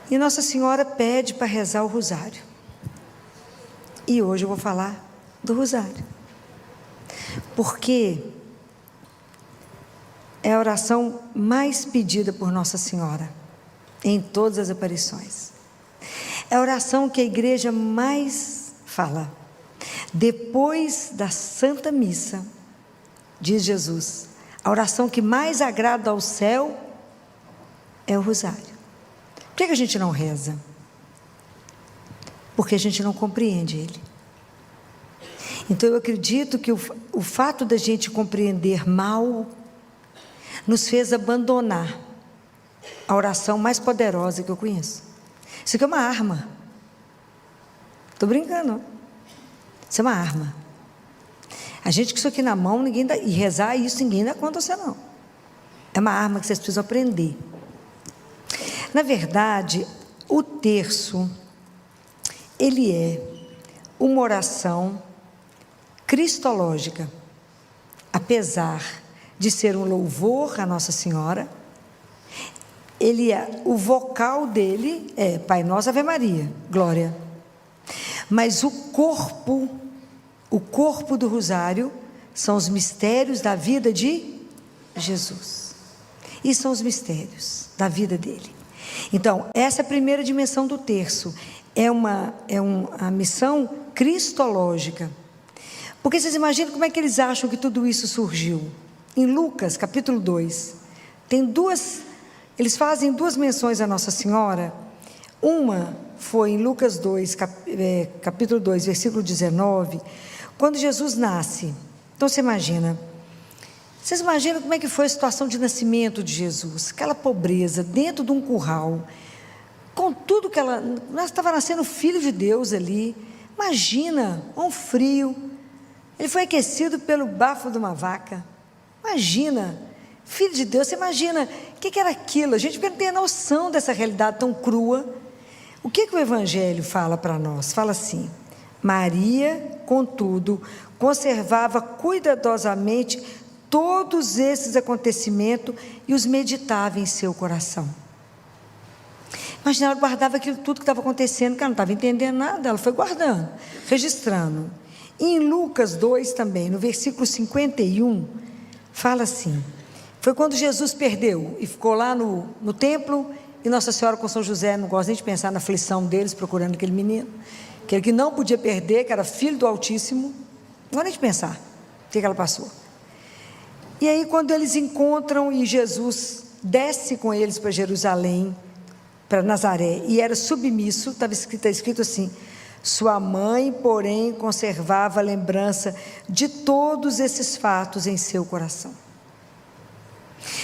E Nossa Senhora pede para rezar o rosário. E hoje eu vou falar do rosário, porque é a oração mais pedida por Nossa Senhora em todas as aparições. É a oração que a igreja mais fala. Depois da Santa Missa, diz Jesus, a oração que mais agrada ao céu é o rosário. Por que a gente não reza? Porque a gente não compreende ele. Então eu acredito que o fato da gente compreender mal nos fez abandonar a oração mais poderosa que eu conheço. Isso aqui é uma arma. Estou brincando. Isso é uma arma. A gente com isso aqui na mão, ninguém dá, e rezar isso, ninguém dá conta você não. É uma arma que vocês precisam aprender. Na verdade, o terço, ele é uma oração cristológica, apesar de ser um louvor à Nossa Senhora. O vocal dele é Pai Nosso, Ave Maria, Glória. Mas o corpo do rosário são os mistérios da vida de Jesus. E são os mistérios da vida dele. Então, essa é a primeira dimensão do terço. É uma missão cristológica. Porque vocês imaginam como é que eles acham que tudo isso surgiu? Em Lucas, capítulo 2, eles fazem 2 menções a Nossa Senhora. Uma foi em Lucas 2, capítulo 2, versículo 19, quando Jesus nasce. Então, vocês imaginam como é que foi a situação de nascimento de Jesus? Aquela pobreza, dentro de um curral, com tudo que ela estava nascendo filho de Deus ali. Imagina, um frio. Ele foi aquecido pelo bafo de uma vaca. Imagina, filho de Deus, você imagina o que era aquilo? A gente não tem noção dessa realidade tão crua. O que o Evangelho fala para nós? Fala assim: Maria, contudo, conservava cuidadosamente todos esses acontecimentos e os meditava em seu coração. Imagina, ela guardava aquilo tudo que estava acontecendo, que ela não estava entendendo nada, ela foi guardando, registrando. E em Lucas 2 também, no versículo 51, fala assim: foi quando Jesus perdeu e ficou lá no templo, e Nossa Senhora com São José, não gosta nem de pensar na aflição deles, procurando aquele menino, aquele que não podia perder, que era filho do Altíssimo, não gosta nem de pensar o que ela passou. E aí quando eles encontram e Jesus desce com eles para Jerusalém, para Nazaré, e era submisso, estava escrito assim: sua mãe, porém, conservava a lembrança de todos esses fatos em seu coração.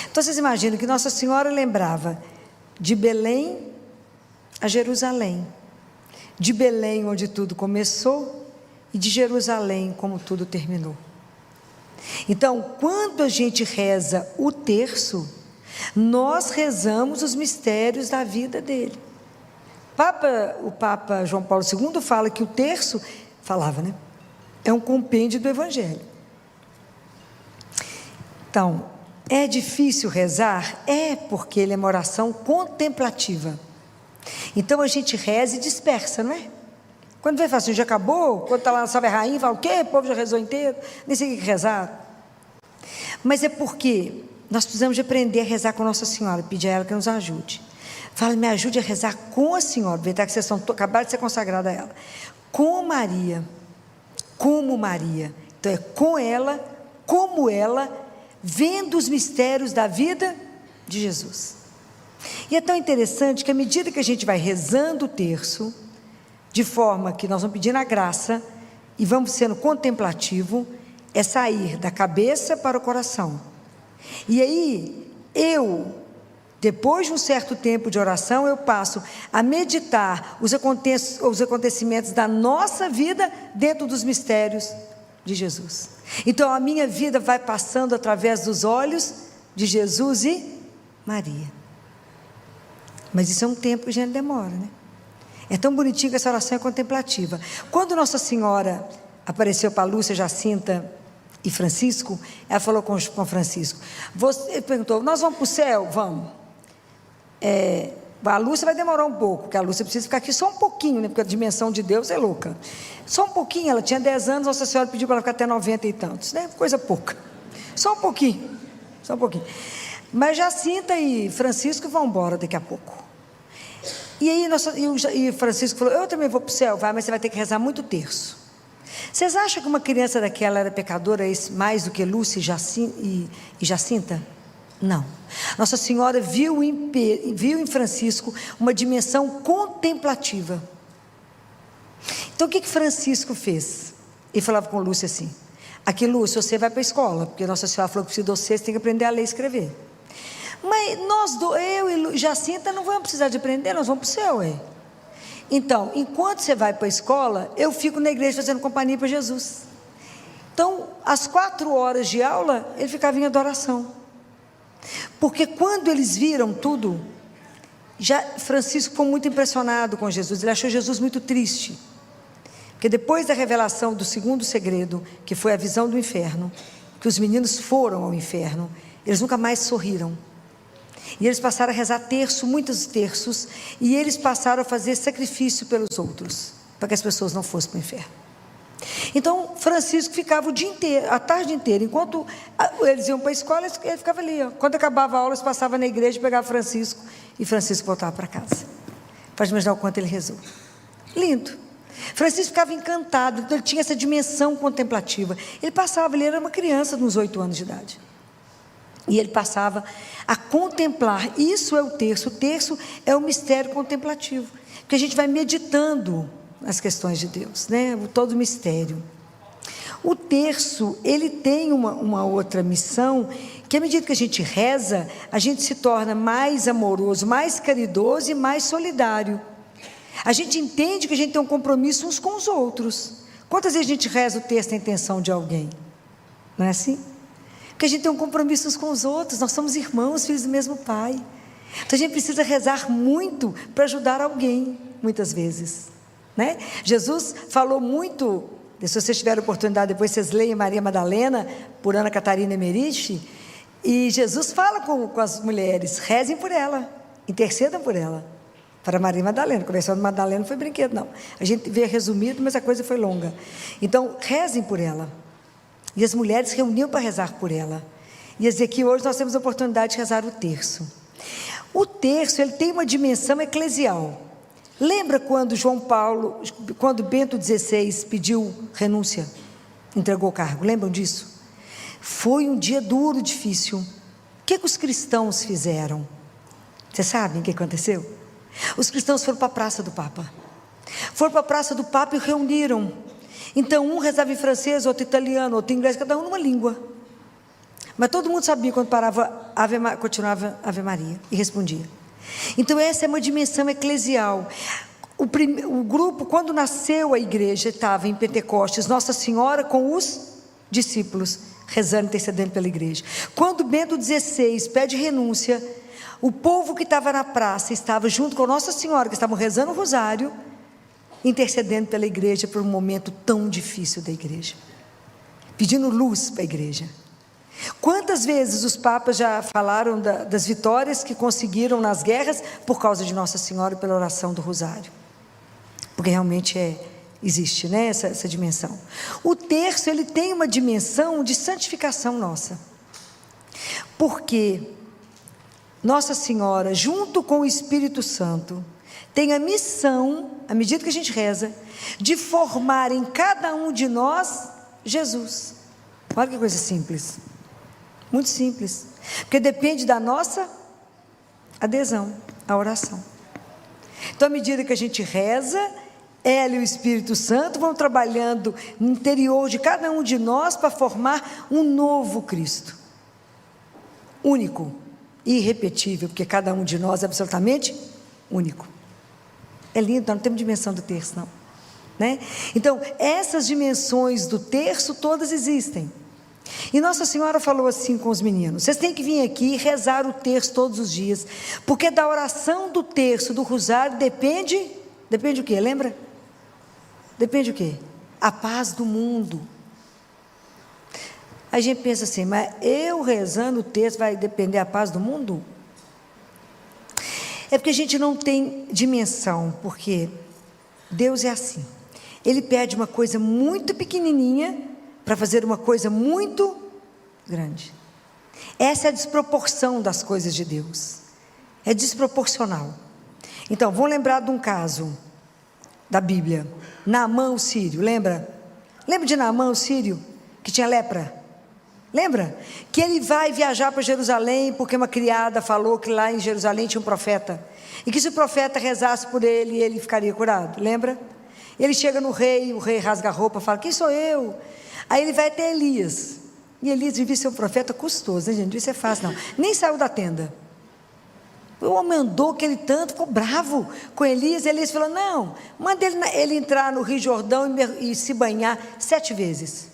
Então vocês imaginam que Nossa Senhora lembrava de Belém a Jerusalém, de Belém onde tudo começou e de Jerusalém como tudo terminou. Então, quando a gente reza o terço, nós rezamos os mistérios da vida dele. O Papa João Paulo II fala que o terço, é um compêndio do Evangelho. Então, é difícil rezar? É, porque ele é uma oração contemplativa. Então a gente reza e dispersa, não é? Quando vem assim, já acabou? Quando está lá na Salve Rainha, fala o quê? O povo já rezou inteiro? Nem sei o que rezar. Mas é porque nós precisamos de aprender a rezar com Nossa Senhora, pedir a ela que nos ajude. Fala, me ajude a rezar com a Senhora, aproveitar que vocês acabaram de ser consagrada a ela. Com Maria, como Maria. Então é com ela, como ela, vendo os mistérios da vida de Jesus. E é tão interessante que à medida que a gente vai rezando o terço, de forma que nós vamos pedindo a graça e vamos sendo contemplativo, é sair da cabeça para o coração. E aí, depois de um certo tempo de oração, eu passo a meditar os acontecimentos da nossa vida dentro dos mistérios de Jesus. Então a minha vida vai passando através dos olhos de Jesus e Maria. Mas isso é um tempo que a gente demora, né? É tão bonitinho que essa oração é contemplativa. Quando Nossa Senhora apareceu para Lúcia, Jacinta e Francisco, ela falou com Francisco, ele perguntou: nós vamos para o céu? Vamos. A Lúcia vai demorar um pouco, porque a Lúcia precisa ficar aqui só um pouquinho, né? Porque a dimensão de Deus é louca. Só um pouquinho, ela tinha 10 anos, Nossa Senhora pediu para ela ficar até 90 e tantos, né? Coisa pouca. Só um pouquinho. Mas Jacinta e Francisco vão embora daqui a pouco. E aí e Francisco falou: eu também vou para o céu, vai, mas você vai ter que rezar muito terço. Vocês acham que uma criança daquela era pecadora mais do que Lúcia e Jacinta? Não. Nossa Senhora viu em Francisco uma dimensão contemplativa. Então o que Francisco fez? Ele falava com Lúcia assim: aqui, Lúcia, você vai para a escola, porque Nossa Senhora falou que precisa de você tem que aprender a ler e escrever. Mas eu e Jacinta não vamos precisar de aprender, nós vamos para o céu. Então, enquanto você vai para a escola, eu fico na igreja fazendo companhia para Jesus. Então, às 4 horas de aula, ele ficava em adoração. Porque quando eles viram tudo, Francisco ficou muito impressionado com Jesus, ele achou Jesus muito triste. Porque depois da revelação do segundo segredo, que foi a visão do inferno, que os meninos foram ao inferno, eles nunca mais sorriram. E eles passaram a rezar muitos terços, e eles passaram a fazer sacrifício pelos outros, para que as pessoas não fossem para o inferno. Então Francisco ficava o dia inteiro, a tarde inteira, enquanto eles iam para a escola, ele ficava ali. Quando acabava a aula, eles passavam na igreja, pegava Francisco, e Francisco voltava para casa. Pode imaginar o quanto ele rezou. Lindo. Francisco ficava encantado, então ele tinha essa dimensão contemplativa. Ele era uma criança nos 8 anos de idade. E ele passava a contemplar. Isso é o terço. O terço é o mistério contemplativo, porque a gente vai meditando as questões de Deus, né? Todo o mistério. O terço, ele tem uma outra missão, que à medida que a gente reza, a gente se torna mais amoroso, mais caridoso e mais solidário. A gente entende que a gente tem um compromisso uns com os outros. Quantas vezes a gente reza o texto na intenção de alguém? Não é assim? Porque a gente tem um compromisso uns com os outros, nós somos irmãos, filhos do mesmo pai. Então a gente precisa rezar muito para ajudar alguém, muitas vezes, né? Jesus falou muito, se vocês tiverem oportunidade, depois vocês leem Maria Madalena, por Ana Catarina Emeriche, e Jesus fala com as mulheres, rezem por ela, intercedam por ela, para Maria Madalena. A conversão de Madalena não foi brinquedo, não. A gente vê resumido, mas a coisa foi longa. Então, rezem por ela. E as mulheres se reuniam para rezar por ela. E aqui hoje nós temos a oportunidade de rezar o terço. O terço, ele tem uma dimensão eclesial. Lembra quando quando Bento XVI pediu renúncia, entregou o cargo? Lembram disso? Foi um dia duro, difícil. O que os cristãos fizeram? Vocês sabem o que aconteceu? Os cristãos foram para a praça do Papa. Foram para a praça do Papa e reuniram. Então, um rezava em francês, outro italiano, outro em inglês, cada um numa língua. Mas todo mundo sabia quando parava, continuava Ave Maria e respondia. Então, essa é uma dimensão eclesial. O grupo, quando nasceu a igreja, estava em Pentecostes, Nossa Senhora com os discípulos, rezando, intercedendo pela igreja. Quando Bento XVI pede renúncia, o povo que estava na praça estava junto com Nossa Senhora, que estavam rezando o rosário, intercedendo pela igreja por um momento tão difícil da igreja, pedindo luz para a igreja. Quantas vezes os papas já falaram das vitórias que conseguiram nas guerras por causa de Nossa Senhora e pela oração do rosário? Porque realmente existe, né, essa dimensão. O terço, ele tem uma dimensão de santificação nossa, porque Nossa Senhora, junto com o Espírito Santo, tem a missão, à medida que a gente reza, de formar em cada um de nós Jesus. Olha que coisa simples, muito simples, porque depende da nossa adesão à oração. Então, à medida que a gente reza, ela e o Espírito Santo vão trabalhando no interior de cada um de nós para formar um novo Cristo, único, irrepetível, porque cada um de nós é absolutamente único. É lindo, não temos dimensão do terço, não, né? Então, essas dimensões do terço todas existem. E Nossa Senhora falou assim com os meninos: vocês têm que vir aqui e rezar o terço todos os dias, porque da oração do terço, do rosário, depende o quê? Lembra? Depende o quê? A paz do mundo. A gente pensa assim, mas eu rezando o terço vai depender a paz do mundo? É porque a gente não tem dimensão, porque Deus é assim. Ele pede uma coisa muito pequenininha para fazer uma coisa muito grande. Essa é a desproporção das coisas de Deus. É desproporcional. Então, vamos lembrar de um caso da Bíblia. Naamã o sírio, lembra? Lembra de Naamã o sírio, que tinha lepra? Lembra? Que ele vai viajar para Jerusalém, porque uma criada falou que lá em Jerusalém tinha um profeta, e que se o profeta rezasse por ele, ele ficaria curado, lembra? Ele chega no rei, o rei rasga a roupa, fala: quem sou eu? Aí ele vai até Elias, e Elias devia ser um profeta custoso, né, gente? Não devia ser fácil, não. Nem saiu da tenda. O homem andou aquele tanto, ficou bravo com Elias. Elias falou: não, manda ele entrar no Rio Jordão e se banhar 7 vezes.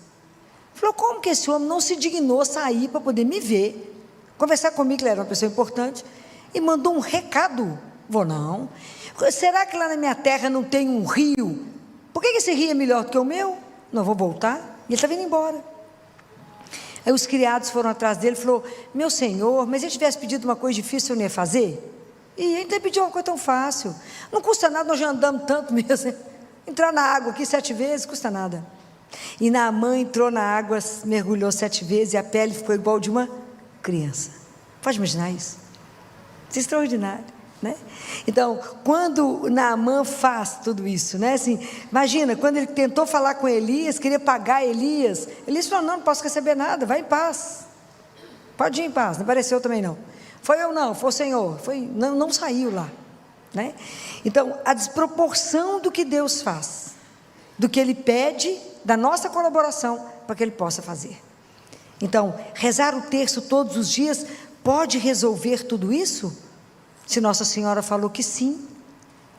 Falou: como que esse homem não se dignou sair para poder me ver, conversar comigo, que ele era uma pessoa importante, e mandou um recado? Vou não. Será que lá na minha terra não tem um rio? Por que esse rio é melhor do que o meu? Não vou voltar. E ele está vindo embora. Aí os criados foram atrás dele e falou: meu senhor, mas se ele tivesse pedido uma coisa difícil, eu não ia fazer? E ele pediu uma coisa tão fácil, não custa nada, nós já andamos tanto mesmo, entrar na água aqui 7 vezes, custa nada. E Naamã entrou na água, mergulhou 7 vezes, e a pele ficou igual de uma criança. Pode imaginar isso? Isso é extraordinário, né? Então, quando Naamã faz tudo isso, né? Assim, imagina, quando ele tentou falar com Elias, queria pagar Elias falou: não posso receber nada, vai em paz, pode ir em paz. Não apareceu também não, foi eu não, foi o Senhor, não saiu lá, né? Então, a desproporção do que Deus faz, do que Ele pede, da nossa colaboração, para que Ele possa fazer. Então, rezar o terço todos os dias pode resolver tudo isso? Se Nossa Senhora falou que sim,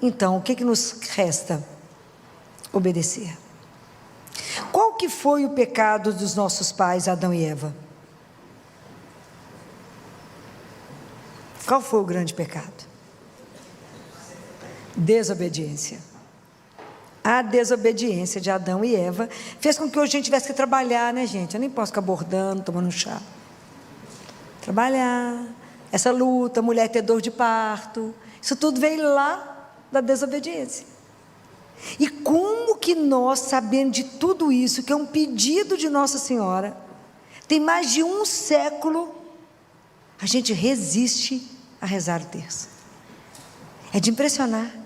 então o que nos resta? Obedecer. Qual que foi o pecado dos nossos pais, Adão e Eva? Qual foi o grande pecado? Desobediência. A desobediência de Adão e Eva fez com que hoje a gente tivesse que trabalhar, né, gente? Eu nem posso ficar bordando, tomando chá. Trabalhar, essa luta, mulher ter dor de parto, isso tudo veio lá da desobediência. E como que nós, sabendo de tudo isso, que é um pedido de Nossa Senhora, tem mais de um século, a gente resiste a rezar o terço? É de impressionar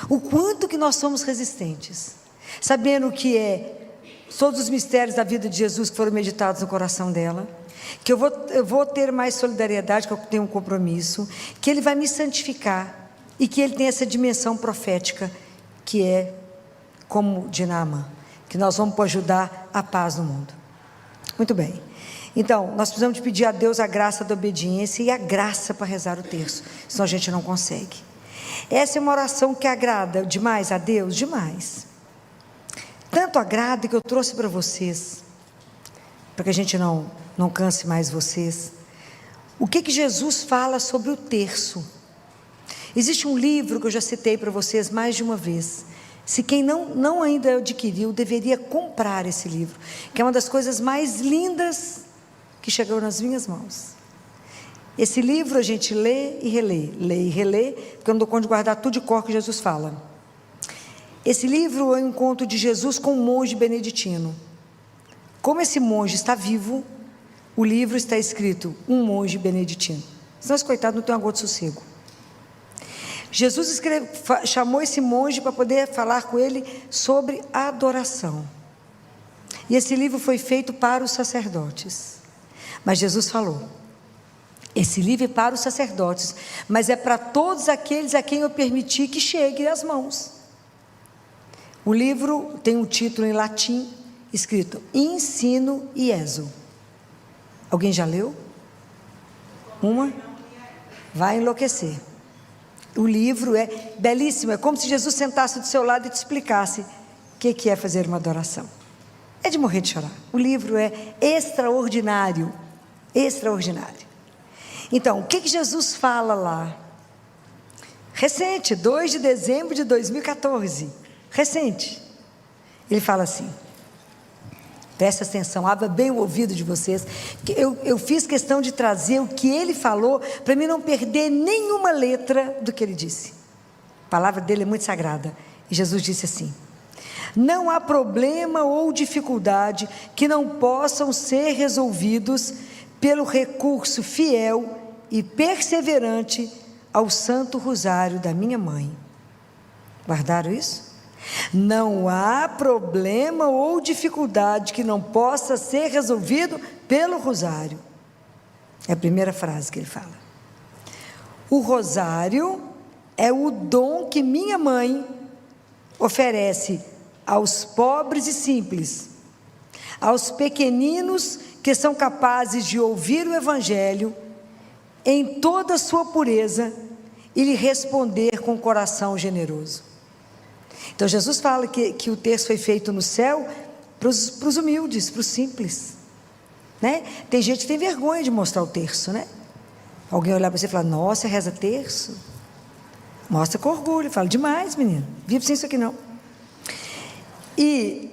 o quanto que nós somos resistentes, sabendo que todos os mistérios da vida de Jesus que foram meditados no coração dela, que eu vou ter mais solidariedade, que eu tenho um compromisso, que Ele vai me santificar, e que Ele tem essa dimensão profética, que é como de Naamã, que nós vamos ajudar a paz no mundo. Muito bem, então nós precisamos de pedir a Deus a graça da obediência e a graça para rezar o terço, senão a gente não consegue. Essa é uma oração que agrada demais a Deus, demais. Tanto agrada que eu trouxe para vocês, para que a gente não canse mais vocês. O que Jesus fala sobre o terço? Existe um livro que eu já citei para vocês mais de uma vez. Se quem não ainda adquiriu, deveria comprar esse livro, que é uma das coisas mais lindas que chegou nas minhas mãos. Esse livro a gente lê e relê, porque eu não dou conta de guardar tudo de cor que Jesus fala. Esse livro é um encontro de Jesus com um monge beneditino. Como esse monge está vivo, o livro está escrito, um monge beneditino. Senão esse coitado não tem uma gota de sossego. Jesus chamou esse monge para poder falar com ele sobre a adoração. E esse livro foi feito para os sacerdotes. Mas Jesus falou, esse livro é para os sacerdotes, mas é para todos aqueles a quem eu permiti que chegue às mãos. O livro tem um título em latim, escrito Ensino Ieso. Alguém já leu? Uma? Vai enlouquecer. O livro é belíssimo, é como se Jesus sentasse do seu lado e te explicasse o que é fazer uma adoração. É de morrer de chorar. O livro é extraordinário, extraordinário. Então, o que Jesus fala lá? Recente, 2 de dezembro de 2014, recente. Ele fala assim, presta atenção, abra bem o ouvido de vocês, que eu fiz questão de trazer o que ele falou, para mim não perder nenhuma letra do que ele disse. A palavra dele é muito sagrada, e Jesus disse assim, não há problema ou dificuldade que não possam ser resolvidos pelo recurso fiel e perseverante ao Santo Rosário da minha mãe. Guardaram isso? Não há problema ou dificuldade que não possa ser resolvido pelo rosário. É a primeira frase que ele fala. O rosário é o dom que minha mãe oferece aos pobres e simples, aos pequeninos que são capazes de ouvir o Evangelho em toda a sua pureza e lhe responder com coração generoso. Então Jesus fala que o terço foi feito no céu para os humildes, para os simples, né? Tem gente que tem vergonha de mostrar o terço, né? Alguém olhar para você e falar, nossa, você reza terço? Mostra com orgulho, fala, demais menino, vive sem isso aqui não. E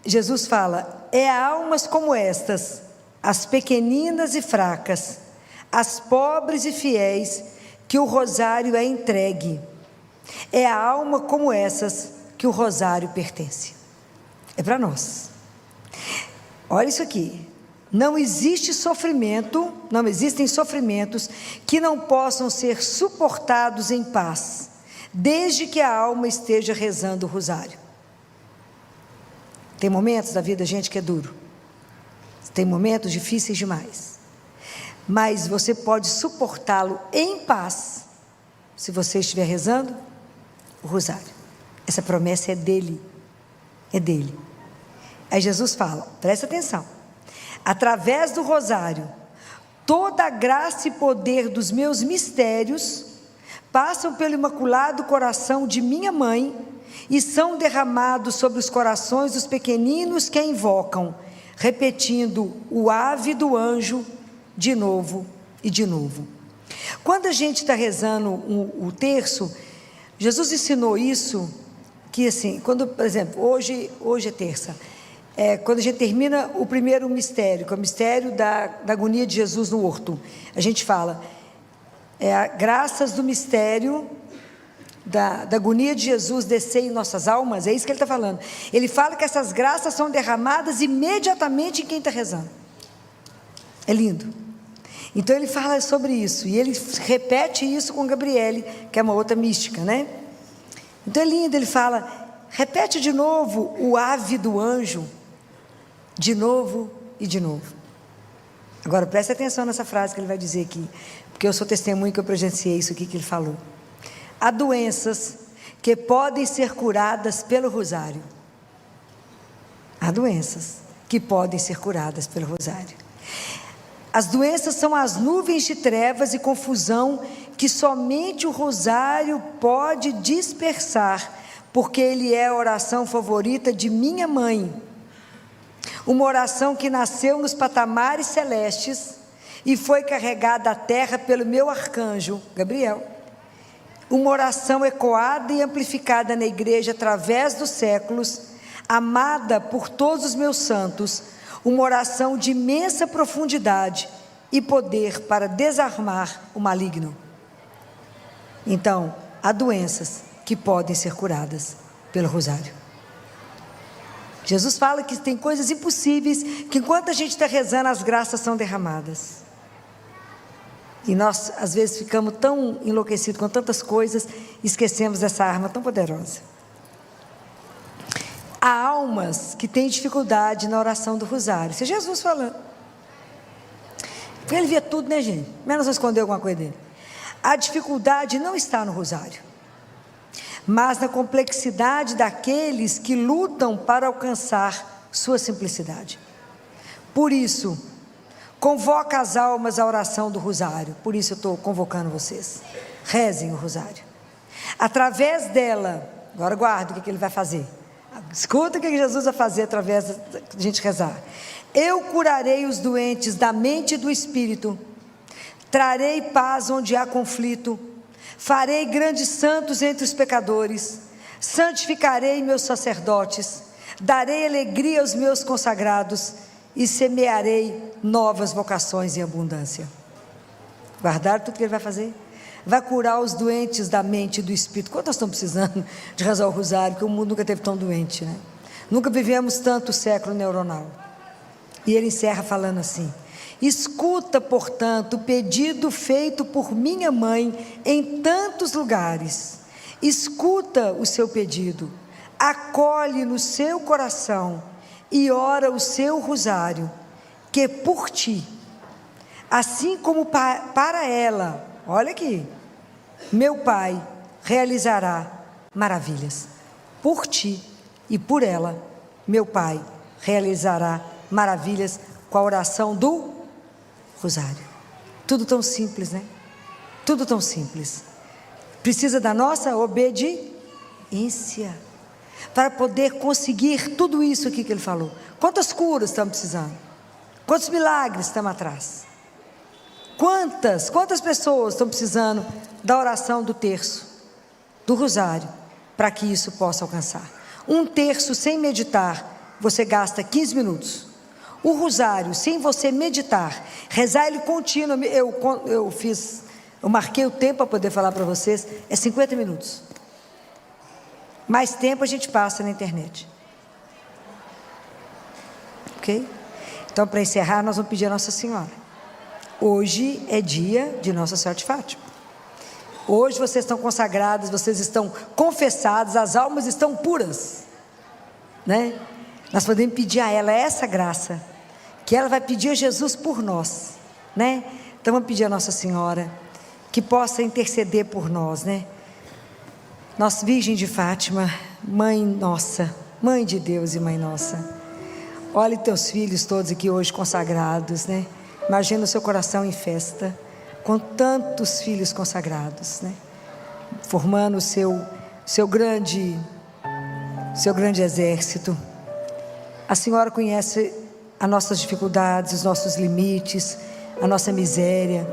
Jesus fala, é a almas como estas, as pequeninas e fracas, as pobres e fiéis, que o rosário é entregue. É a alma como essas que o rosário pertence. É para nós. Olha isso aqui. Não existe sofrimento, não existem sofrimentos que não possam ser suportados em paz, desde que a alma esteja rezando o rosário. Tem momentos da vida, gente, que é duro. Tem momentos difíceis demais. Mas você pode suportá-lo em paz, se você estiver rezando o rosário. Essa promessa é dele. É dele. Aí Jesus fala, presta atenção. através do rosário, toda a graça e poder dos meus mistérios passam pelo imaculado coração de minha mãe e são derramados sobre os corações dos pequeninos que a invocam, repetindo o ave do anjo de novo e de novo. Quando a gente está rezando o terço, Jesus ensinou isso, que assim, quando, por exemplo, hoje é terça, quando a gente termina o primeiro mistério, que é o mistério da agonia de Jesus no horto, a gente fala, graças do mistério da agonia de Jesus descer em nossas almas, é isso que ele está falando. Ele fala que essas graças são derramadas imediatamente em quem está rezando. É lindo. Então ele fala sobre isso, e ele repete isso com Gabriele, que é uma outra mística, né? Então é lindo, ele fala, repete de novo o ave do anjo, de novo e de novo. Agora preste atenção nessa frase que ele vai dizer aqui, porque eu sou testemunho que eu presenciei isso aqui que ele falou. Há doenças que podem ser curadas pelo rosário. Há doenças que podem ser curadas pelo rosário. As doenças são as nuvens de trevas e confusão que somente o rosário pode dispersar, porque ele é a oração favorita de minha mãe. Uma oração que nasceu nos patamares celestes e foi carregada à terra pelo meu arcanjo, Gabriel. Uma oração ecoada e amplificada na igreja através dos séculos, amada por todos os meus santos, uma oração de imensa profundidade e poder para desarmar o maligno. Então, há doenças que podem ser curadas pelo rosário. Jesus fala que tem coisas impossíveis, que enquanto a gente está rezando, as graças são derramadas. E nós, às vezes, ficamos tão enlouquecidos com tantas coisas, esquecemos dessa arma tão poderosa. Há almas que têm dificuldade na oração do rosário. Isso é Jesus falando. Ele via tudo, né, gente? Menos não esconder alguma coisa dele. A dificuldade não está no rosário, mas na complexidade daqueles que lutam para alcançar sua simplicidade. Por isso, convoca as almas à oração do rosário. Por isso eu estou convocando vocês. Rezem o rosário. Através dela, agora guarda o que ele vai fazer. Escuta o que Jesus vai fazer através da gente rezar. Eu curarei os doentes da mente e do espírito, trarei paz onde há conflito, farei grandes santos entre os pecadores, santificarei meus sacerdotes, darei alegria aos meus consagrados e semearei novas vocações em abundância. Guardaram tudo que ele vai fazer? Vai curar os doentes da mente e do espírito. Quantos estão precisando de rezar o rosário? Porque o mundo nunca teve tão doente, né? Nunca vivemos tanto século neuronal. E ele encerra falando assim: escuta, portanto, o pedido feito por minha mãe em tantos lugares. Escuta o seu pedido, acolhe no seu coração e ora o seu rosário, que por ti, assim como para ela, olha aqui, meu Pai realizará maravilhas. Por ti e por ela, meu Pai realizará maravilhas com a oração do rosário. Tudo tão simples, né? Tudo tão simples. Precisa da nossa obediência para poder conseguir tudo isso aqui que ele falou. Quantas curas estamos precisando? Quantos milagres estamos atrás? Quantas pessoas estão precisando da oração do terço, do rosário, para que isso possa alcançar? Um terço sem meditar, você gasta 15 minutos. O rosário, sem você meditar, rezar ele contínuo, eu marquei o tempo para poder falar para vocês, é 50 minutos. Mais tempo a gente passa na internet. Ok? Então, para encerrar, nós vamos pedir a Nossa Senhora. Hoje é dia de Nossa Senhora de Fátima. Hoje vocês estão consagradas, vocês estão confessadas, as almas estão puras, né? Nós podemos pedir a ela essa graça, que ela vai pedir a Jesus por nós, né? Então vamos pedir a Nossa Senhora, que possa interceder por nós, né? Nossa Virgem de Fátima, Mãe nossa, Mãe de Deus e Mãe nossa, Olhe teus filhos todos aqui hoje consagrados, né? Imagina o seu coração em festa, com tantos filhos consagrados, né? Formando o seu grande exército. A senhora conhece as nossas dificuldades, os nossos limites, a nossa miséria,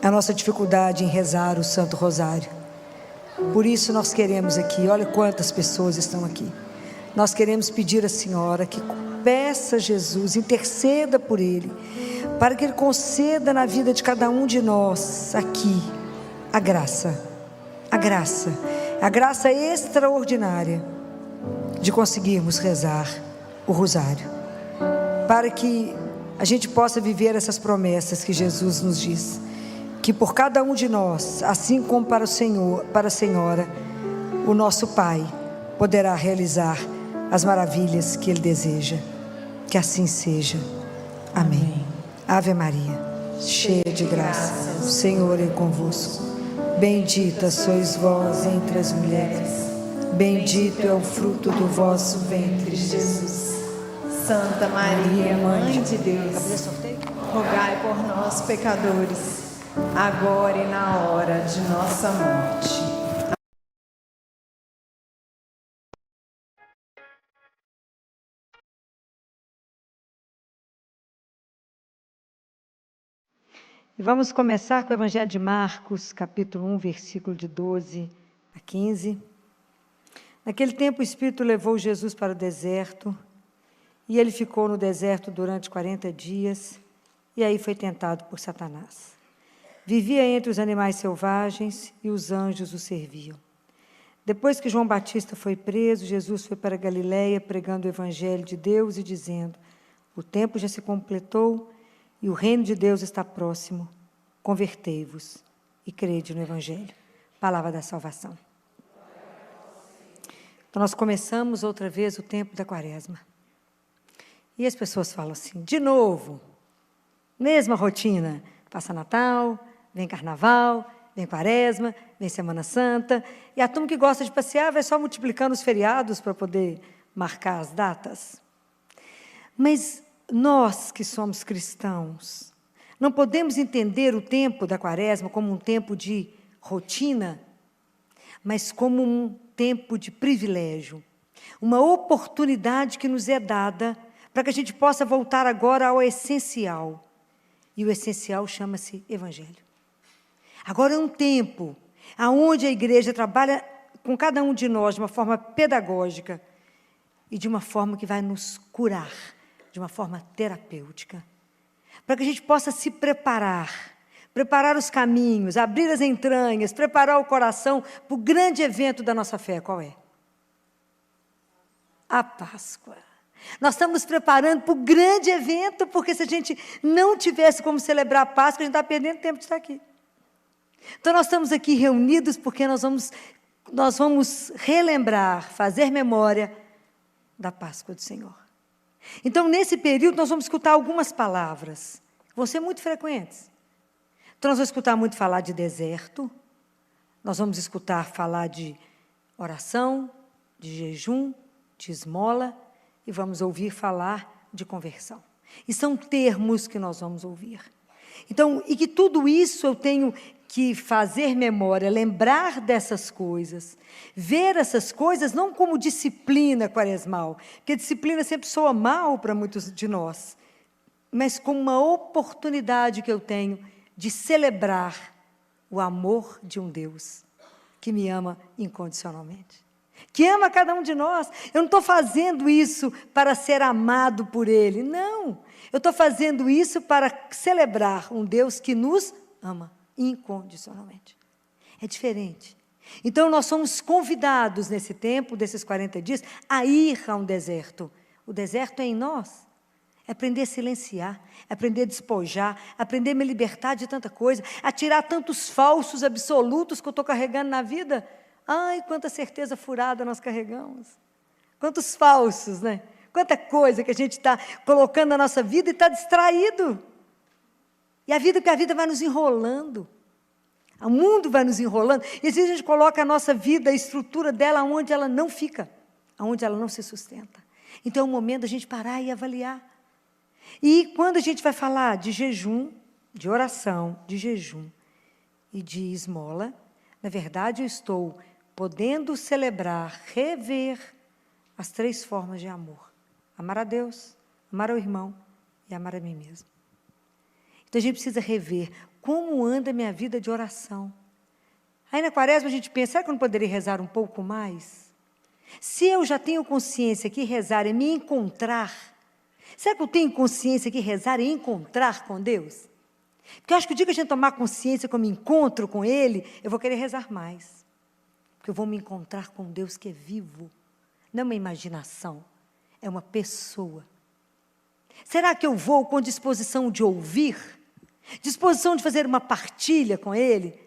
a nossa dificuldade em rezar o Santo Rosário. Por isso nós queremos aqui, olha quantas pessoas estão aqui. Nós queremos pedir à senhora que peça a Jesus, interceda por Ele, para que Ele conceda na vida de cada um de nós aqui a graça extraordinária de conseguirmos rezar o Rosário, para que a gente possa viver essas promessas que Jesus nos diz, que por cada um de nós, assim como para o Senhor, para a Senhora, o nosso Pai poderá realizar as maravilhas que Ele deseja. Que assim seja. Amém. Ave Maria, cheia de graça, o Senhor é convosco. Bendita sois vós entre as mulheres, bendito é o fruto do vosso ventre, Jesus. Santa Maria, Mãe de Deus, rogai por nós, pecadores, agora e na hora de nossa morte. E vamos começar com o Evangelho de Marcos, capítulo 1, versículo de 12 a 15. Naquele tempo o Espírito levou Jesus para o deserto, e ele ficou no deserto durante 40 dias, e aí foi tentado por Satanás. Vivia entre os animais selvagens, e os anjos o serviam. Depois que João Batista foi preso, Jesus foi para Galiléia, pregando o Evangelho de Deus e dizendo: o tempo já se completou, e o reino de Deus está próximo. Convertei-vos e crede no Evangelho. Palavra da salvação. Então, nós começamos outra vez o tempo da Quaresma. E as pessoas falam assim, de novo, mesma rotina. Passa Natal, vem Carnaval, vem Quaresma, vem Semana Santa. E a turma que gosta de passear vai só multiplicando os feriados para poder marcar as datas. Mas nós que somos cristãos, não podemos entender o tempo da Quaresma como um tempo de rotina, mas como um tempo de privilégio, uma oportunidade que nos é dada para que a gente possa voltar agora ao essencial. E o essencial chama-se Evangelho. Agora é um tempo onde a igreja trabalha com cada um de nós de uma forma pedagógica e de uma forma que vai nos curar, de uma forma terapêutica, para que a gente possa se preparar os caminhos, abrir as entranhas, preparar o coração para o grande evento da nossa fé. Qual é? A Páscoa. Nós estamos nos preparando para o grande evento, porque se a gente não tivesse como celebrar a Páscoa, a gente está perdendo tempo de estar aqui. Então, nós estamos aqui reunidos porque nós vamos relembrar, fazer memória da Páscoa do Senhor. Então, nesse período, nós vamos escutar algumas palavras, que vão ser muito frequentes. Então, nós vamos escutar muito falar de deserto, nós vamos escutar falar de oração, de jejum, de esmola, e vamos ouvir falar de conversão. E são termos que nós vamos ouvir. Então, e que tudo isso eu tenho que fazer memória, lembrar dessas coisas, ver essas coisas não como disciplina quaresmal, porque disciplina sempre soa mal para muitos de nós, mas como uma oportunidade que eu tenho de celebrar o amor de um Deus que me ama incondicionalmente, que ama cada um de nós. Eu não estou fazendo isso para ser amado por Ele, não. Eu estou fazendo isso para celebrar um Deus que nos ama incondicionalmente. É diferente. Então, nós somos convidados nesse tempo, desses 40 dias, a ir a um deserto. O deserto é em nós. É aprender a silenciar, é aprender a despojar, aprender a me libertar de tanta coisa, a tirar tantos falsos absolutos que eu estou carregando na vida. Ai, quanta certeza furada nós carregamos. Quantos falsos, né? Quanta coisa que a gente está colocando na nossa vida e está distraído. E a vida vai nos enrolando. O mundo vai nos enrolando. E às vezes a gente coloca a nossa vida, a estrutura dela, onde ela não fica, onde ela não se sustenta. Então é o momento da gente parar e avaliar. E quando a gente vai falar de jejum, de oração, de jejum e de esmola, na verdade eu estou podendo celebrar, rever as 3 formas de amor. Amar a Deus, amar ao irmão e amar a mim mesmo. Então a gente precisa rever como anda a minha vida de oração. Aí na quaresma a gente pensa, será que eu não poderia rezar um pouco mais? Se eu já tenho consciência que rezar é me encontrar, será que eu tenho consciência que rezar é encontrar com Deus? Porque eu acho que o dia que a gente tomar consciência que eu me encontro com Ele, eu vou querer rezar mais. Porque eu vou me encontrar com Deus que é vivo. Não é uma imaginação, é uma pessoa. Será que eu vou com disposição de ouvir? Disposição de fazer uma partilha com Ele?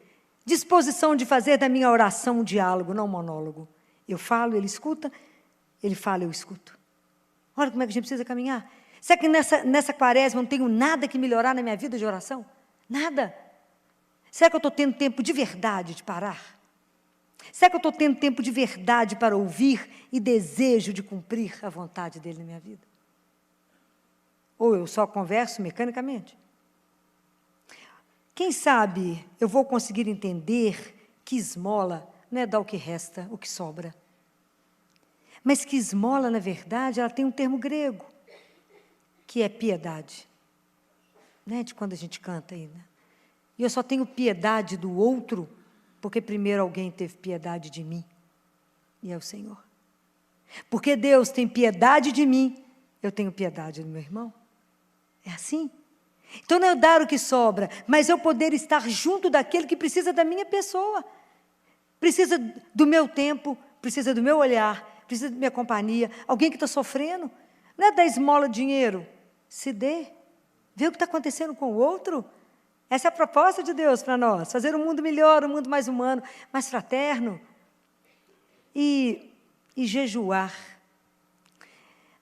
Disposição de fazer da minha oração um diálogo, não um monólogo? Eu falo, Ele escuta, Ele fala, eu escuto. Olha como é que a gente precisa caminhar. Será que nessa quaresma eu não tenho nada que melhorar na minha vida de oração? Nada. Será que eu estou tendo tempo de verdade de parar? Será que eu estou tendo tempo de verdade para ouvir e desejo de cumprir a vontade dEle na minha vida? Ou eu só converso mecanicamente? Quem sabe eu vou conseguir entender que esmola não é dar o que resta, o que sobra. Mas que esmola, na verdade, ela tem um termo grego, que é piedade. Né? De quando a gente canta aí, né? E eu só tenho piedade do outro, porque primeiro alguém teve piedade de mim, e é o Senhor. Porque Deus tem piedade de mim, eu tenho piedade do meu irmão. É assim. Então não é eu dar o que sobra, mas eu poder estar junto daquele que precisa da minha pessoa. Precisa do meu tempo, precisa do meu olhar, precisa da minha companhia. Alguém que está sofrendo, não é dar esmola de dinheiro. Se dê. Vê o que está acontecendo com o outro. Essa é a proposta de Deus para nós. Fazer um mundo melhor, um mundo mais humano, mais fraterno. E jejuar.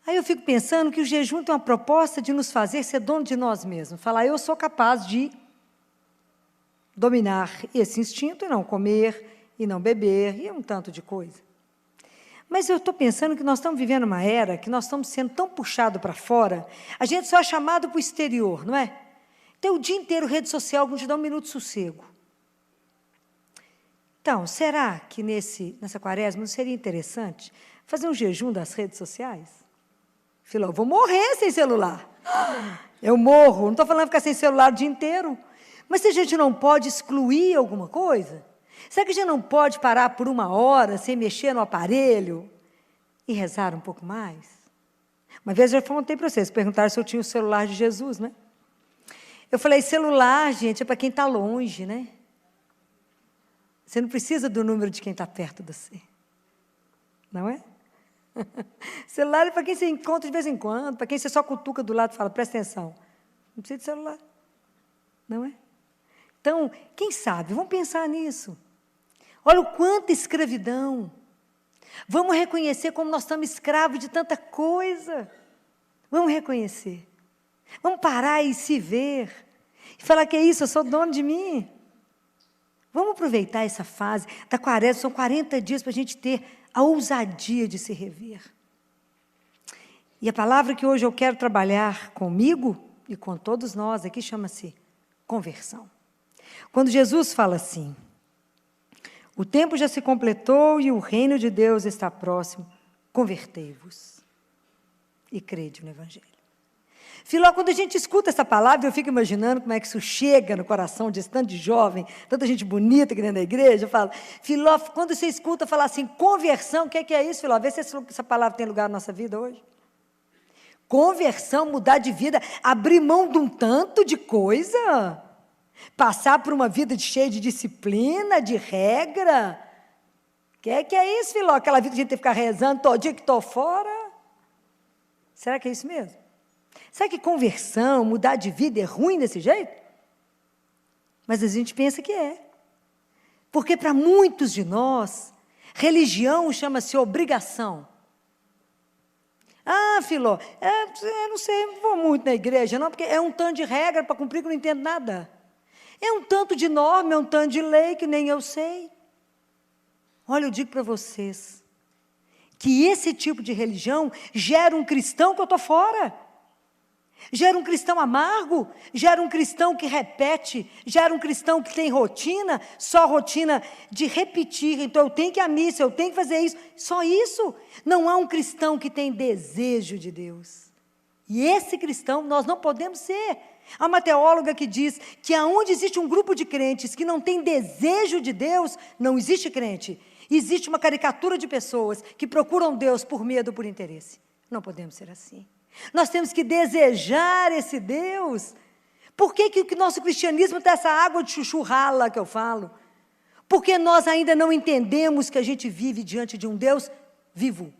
Aí eu fico pensando que o jejum tem uma proposta de nos fazer ser dono de nós mesmos. Falar, eu sou capaz de dominar esse instinto e não comer, e não beber, e um tanto de coisa. Mas eu estou pensando que nós estamos vivendo uma era que nós estamos sendo tão puxados para fora, a gente só é chamado para o exterior, não é? Então, o dia inteiro, rede social, não te dá um minuto de sossego. Então, será que nessa quaresma não seria interessante fazer um jejum das redes sociais? Filó, eu vou morrer sem celular. Eu morro, não estou falando de ficar sem celular o dia inteiro. Mas se a gente não pode excluir alguma coisa, será que a gente não pode parar por 1 hora sem mexer no aparelho e rezar um pouco mais? Uma vez eu já contei para vocês, perguntaram se eu tinha o celular de Jesus, né? Eu falei, celular, gente, é para quem está longe, né? Você não precisa do número de quem está perto de você. Não é? Celular é para quem você encontra de vez em quando, para quem você só cutuca do lado e fala, presta atenção. Não precisa de celular. Não é? Então, quem sabe, vamos pensar nisso. Olha o quanto escravidão. Vamos reconhecer como nós estamos escravos de tanta coisa. Vamos reconhecer. Vamos parar e se ver. E falar que é isso, eu sou dono de mim. Vamos aproveitar essa fase da quaresma, são 40 dias para a gente ter a ousadia de se rever. E a palavra que hoje eu quero trabalhar comigo e com todos nós aqui chama-se conversão. Quando Jesus fala assim, o tempo já se completou e o reino de Deus está próximo, convertei-vos e crede no Evangelho. Filó, quando a gente escuta essa palavra, eu fico imaginando como é que isso chega no coração de tanto de jovem, tanta gente bonita aqui dentro da igreja. Eu falo, Filó, quando você escuta falar assim, conversão, o que é isso, Filó? Vê se essa palavra tem lugar na nossa vida hoje. Conversão, mudar de vida, abrir mão de um tanto de coisa, passar por uma vida cheia de disciplina, de regra. Que é isso, Filó? Aquela vida que a gente tem que ficar rezando todo dia que estou fora? Será que é isso mesmo? Será que conversão, mudar de vida é ruim desse jeito? Mas a gente pensa que é. Porque para muitos de nós, religião chama-se obrigação. Ah, Filó, eu não sei, não vou muito na igreja, não, porque é um tanto de regra para cumprir que eu não entendo nada. É um tanto de norma, é um tanto de lei que nem eu sei. Olha, eu digo para vocês, que esse tipo de religião gera um cristão que eu estou fora. Gera um cristão amargo, gera um cristão que repete, gera um cristão que tem rotina, só rotina de repetir. Então eu tenho que ir à missa, eu tenho que fazer isso. Só isso. Não há um cristão que tem desejo de Deus. E esse cristão nós não podemos ser. Há uma teóloga que diz que aonde existe um grupo de crentes que não tem desejo de Deus, não existe crente. Existe uma caricatura de pessoas que procuram Deus por medo ou por interesse. Não podemos ser assim. Nós temos que desejar esse Deus. Por que o nosso cristianismo tem essa água de chuchu rala que eu falo? Porque nós ainda não entendemos que a gente vive diante de um Deus vivo.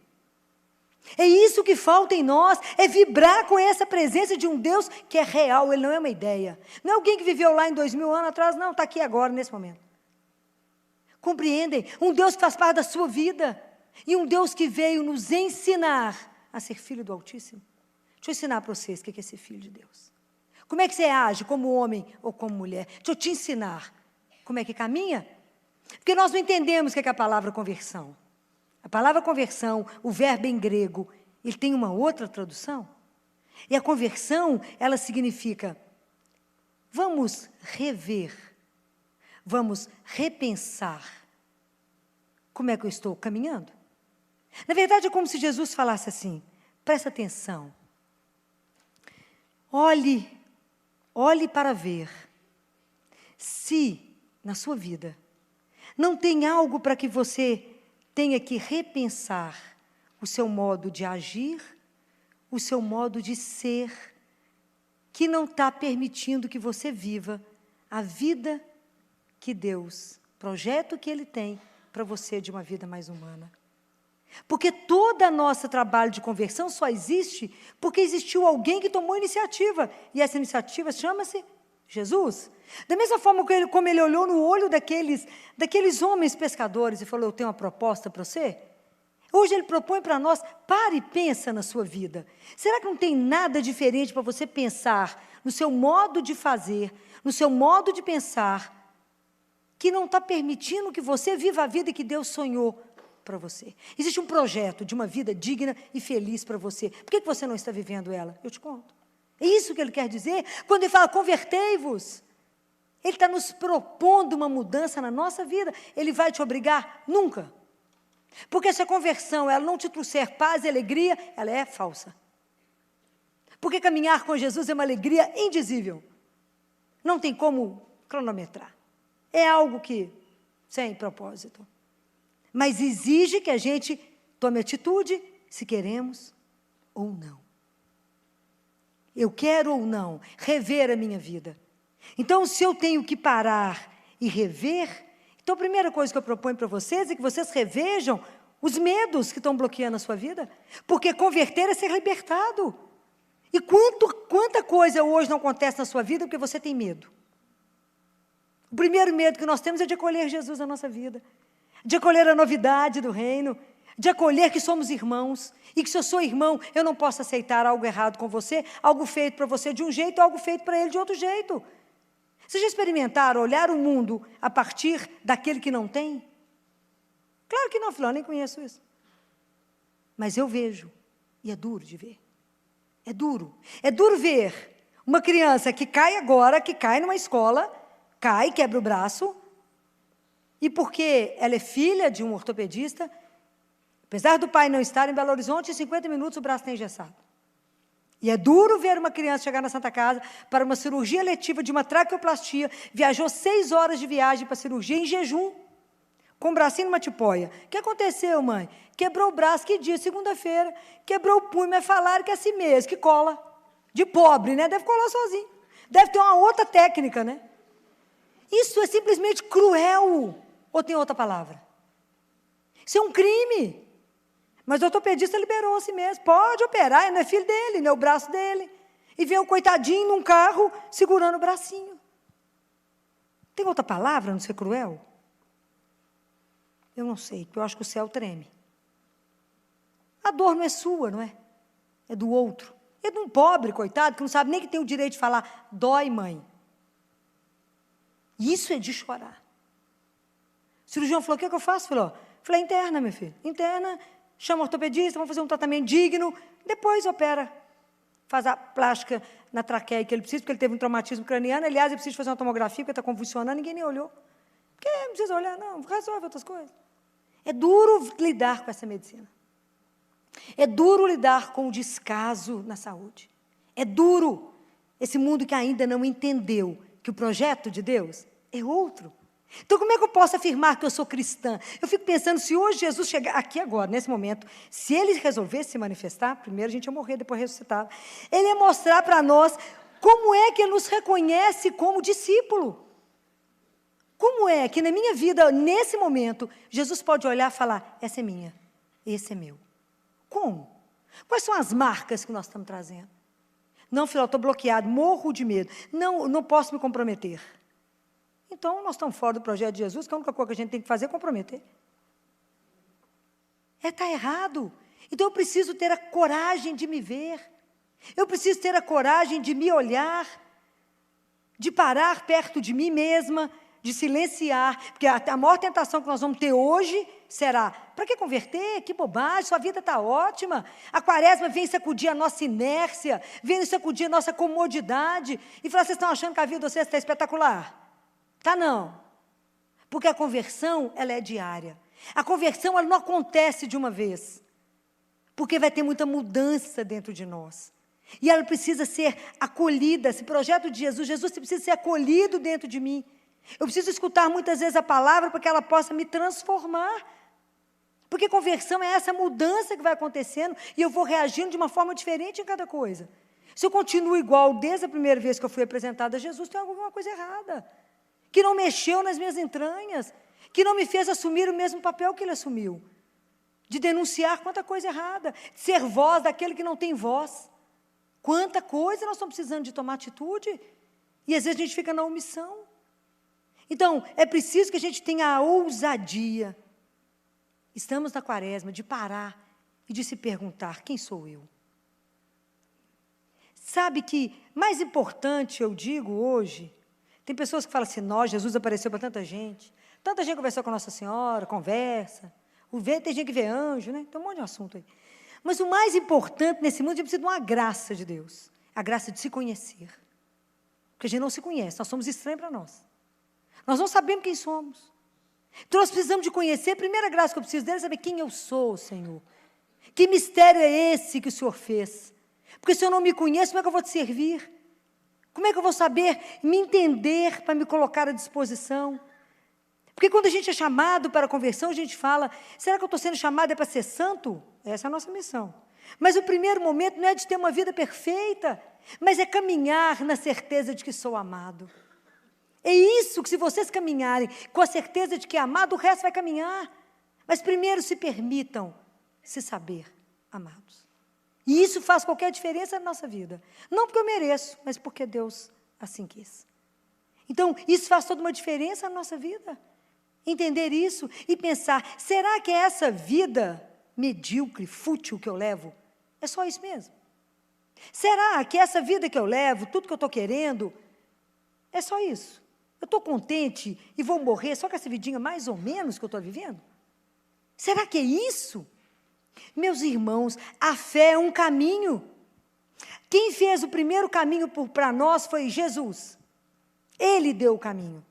É isso que falta em nós, é vibrar com essa presença de um Deus que é real, Ele não é uma ideia. Não é alguém que viveu lá em 2000 anos atrás, não, está aqui agora, nesse momento. Compreendem? Um Deus que faz parte da sua vida. E um Deus que veio nos ensinar a ser filho do Altíssimo. Deixa eu ensinar para vocês o que é ser filho de Deus. Como é que você age como homem ou como mulher? Deixa eu te ensinar como é que caminha. Porque nós não entendemos o que é a palavra conversão. A palavra conversão, o verbo em grego, ele tem uma outra tradução. E a conversão, ela significa, vamos rever, vamos repensar como é que eu estou caminhando. Na verdade, é como se Jesus falasse assim, presta atenção, olhe para ver se, na sua vida, não tem algo para que você tenha que repensar o seu modo de agir, o seu modo de ser, que não está permitindo que você viva a vida que Deus, projeto que Ele tem para você de uma vida mais humana. Porque todo o nosso trabalho de conversão só existe porque existiu alguém que tomou iniciativa. E essa iniciativa chama-se Jesus. Da mesma forma como ele olhou no olho daqueles homens pescadores e falou, eu tenho uma proposta para você. Hoje ele propõe para nós, pare e pensa na sua vida. Será que não tem nada diferente para você pensar no seu modo de fazer, no seu modo de pensar, que não está permitindo que você viva a vida que Deus sonhou para você? Existe um projeto de uma vida digna e feliz para você. Por que você não está vivendo ela? Eu te conto. É isso que ele quer dizer quando ele fala, convertei-vos. Ele está nos propondo uma mudança na nossa vida. Ele vai te obrigar? Nunca. Porque se a conversão ela não te trouxer paz e alegria, ela é falsa. Porque caminhar com Jesus é uma alegria indizível. Não tem como cronometrar. É algo que, sem propósito. Mas exige que a gente tome atitude, se queremos ou não. Eu quero ou não rever a minha vida. Então, se eu tenho que parar e rever, então a primeira coisa que eu proponho para vocês é que vocês revejam os medos que estão bloqueando a sua vida. Porque converter é ser libertado. E quanta coisa hoje não acontece na sua vida porque você tem medo. O primeiro medo que nós temos é de acolher Jesus na nossa vida. De acolher a novidade do reino. De acolher que somos irmãos, e que se eu sou irmão, eu não posso aceitar algo errado com você, algo feito para você de um jeito, algo feito para ele de outro jeito. Vocês já experimentaram olhar o mundo a partir daquele que não tem? Claro que não, filho, eu nem conheço isso. Mas eu vejo, e é duro de ver. É duro. É duro ver uma criança que cai agora, que cai numa escola, cai, quebra o braço, e porque ela é filha de um ortopedista, apesar do pai não estar em Belo Horizonte, em 50 minutos o braço está engessado. E é duro ver uma criança chegar na Santa Casa para uma cirurgia letiva de uma traqueoplastia, viajou 6 horas de viagem para a cirurgia em jejum, com o bracinho numa tipóia. O que aconteceu, mãe? Quebrou o braço, que dia? Segunda-feira. Quebrou o punho, mas falaram que é assim mesmo, que cola. De pobre, né? Deve colar sozinho. Deve ter uma outra técnica, né? Isso é simplesmente cruel. Ou tem outra palavra? Isso é um crime. Mas o ortopedista liberou a si mesmo. Pode operar, não é filho dele, não é o braço dele. E vem o coitadinho num carro segurando o bracinho. Tem outra palavra, não ser cruel? Eu não sei, porque eu acho que o céu treme. A dor não é sua, não é? É do outro. É de um pobre, coitado, que não sabe nem que tem o direito de falar, dói, mãe. Isso é de chorar. O cirurgião falou, o que é que eu faço? Falei, interna, meu filho, interna. chama o ortopedista, vamos fazer um tratamento digno, depois opera, faz a plástica na traqueia que ele precisa, porque ele teve um traumatismo craniano, aliás, ele precisa fazer uma tomografia, porque está convulsionando, ninguém nem olhou. Porque não precisa olhar, não, resolve outras coisas. É duro lidar com essa medicina. É duro lidar com o descaso na saúde. É duro esse mundo que ainda não entendeu que o projeto de Deus é outro. Então, como é que eu posso afirmar que eu sou cristã? Eu fico pensando, se hoje Jesus chegar aqui agora, nesse momento, se ele resolvesse se manifestar, primeiro a gente ia morrer, depois ressuscitava, ele ia mostrar para nós como é que ele nos reconhece como discípulo. Como é que na minha vida, nesse momento, Jesus pode olhar e falar, essa é minha, esse é meu. Como? Quais são as marcas que nós estamos trazendo? Não, filho, eu estou bloqueado, morro de medo, não posso me comprometer. Então, nós estamos fora do projeto de Jesus, que a única coisa que a gente tem que fazer é comprometer. Está errado. Então, eu preciso ter a coragem de me ver. Eu preciso ter a coragem de me olhar, de parar perto de mim mesma, de silenciar. Porque a maior tentação que nós vamos ter hoje será, para que converter? Que bobagem, sua vida está ótima. A quaresma vem sacudir a nossa inércia, vem sacudir a nossa comodidade. E falar, vocês estão achando que a vida de vocês está espetacular? Tá não, porque a conversão, ela é diária. A conversão, ela não acontece de uma vez, porque vai ter muita mudança dentro de nós. E ela precisa ser acolhida, esse projeto de Jesus precisa ser acolhido dentro de mim. Eu preciso escutar muitas vezes a palavra para que ela possa me transformar. Porque conversão é essa mudança que vai acontecendo e eu vou reagindo de uma forma diferente em cada coisa. Se eu continuo igual desde a primeira vez que eu fui apresentada a Jesus, tem alguma coisa errada. Que não mexeu nas minhas entranhas, que não me fez assumir o mesmo papel que ele assumiu, de denunciar quanta coisa errada, de ser voz daquele que não tem voz. Quanta coisa nós estamos precisando de tomar atitude, e às vezes a gente fica na omissão. Então, é preciso que a gente tenha a ousadia, estamos na quaresma, de parar e de se perguntar, quem sou eu? Sabe que, mais importante, eu digo hoje, tem pessoas que falam assim, Jesus apareceu para tanta gente conversou com Nossa Senhora, conversa, tem gente que vê anjo, né? Tem um monte de assunto aí. Mas o mais importante nesse mundo, a gente precisa de uma graça de Deus, a graça de se conhecer. Porque a gente não se conhece, nós somos estranhos para nós. Nós não sabemos quem somos. Então nós precisamos de conhecer, a primeira graça que eu preciso dele é saber quem eu sou, Senhor. Que mistério é esse que o Senhor fez? Porque se eu não me conheço, como é que eu vou te servir? Como é que eu vou saber me entender para me colocar à disposição? Porque quando a gente é chamado para a conversão, a gente fala, será que eu estou sendo chamado para ser santo? Essa é a nossa missão. Mas o primeiro momento não é de ter uma vida perfeita, mas é caminhar na certeza de que sou amado. É isso que se vocês caminharem com a certeza de que é amado, o resto vai caminhar. Mas primeiro se permitam se saber amados. E isso faz qualquer diferença na nossa vida. Não porque eu mereço, mas porque Deus assim quis. Então, isso faz toda uma diferença na nossa vida. Entender isso e pensar, será que é essa vida medíocre, fútil que eu levo? É só isso mesmo? Será que essa vida que eu levo, tudo que eu estou querendo, é só isso? Eu estou contente e vou morrer só com essa vidinha mais ou menos que eu estou vivendo? Será que é isso? Meus irmãos, a fé é um caminho. Quem fez o primeiro caminho para nós foi Jesus. Ele deu o caminho.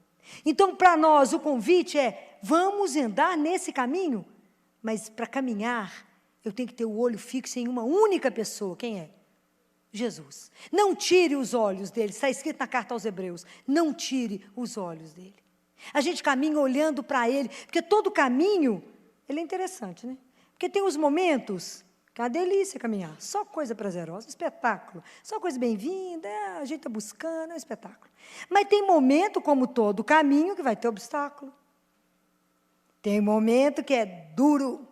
Então, para nós, o convite é, vamos andar nesse caminho, mas para caminhar, eu tenho que ter o olho fixo em uma única pessoa. Quem é? Jesus. Não tire os olhos dele, está escrito na carta aos Hebreus, não tire os olhos dele. A gente caminha olhando para ele, porque todo caminho, ele é interessante, né? Porque tem os momentos que é uma delícia caminhar, só coisa prazerosa, um espetáculo, só coisa bem-vinda, a gente está buscando, é um espetáculo. Mas tem momento, como todo caminho, que vai ter obstáculo. Tem momento que é duro,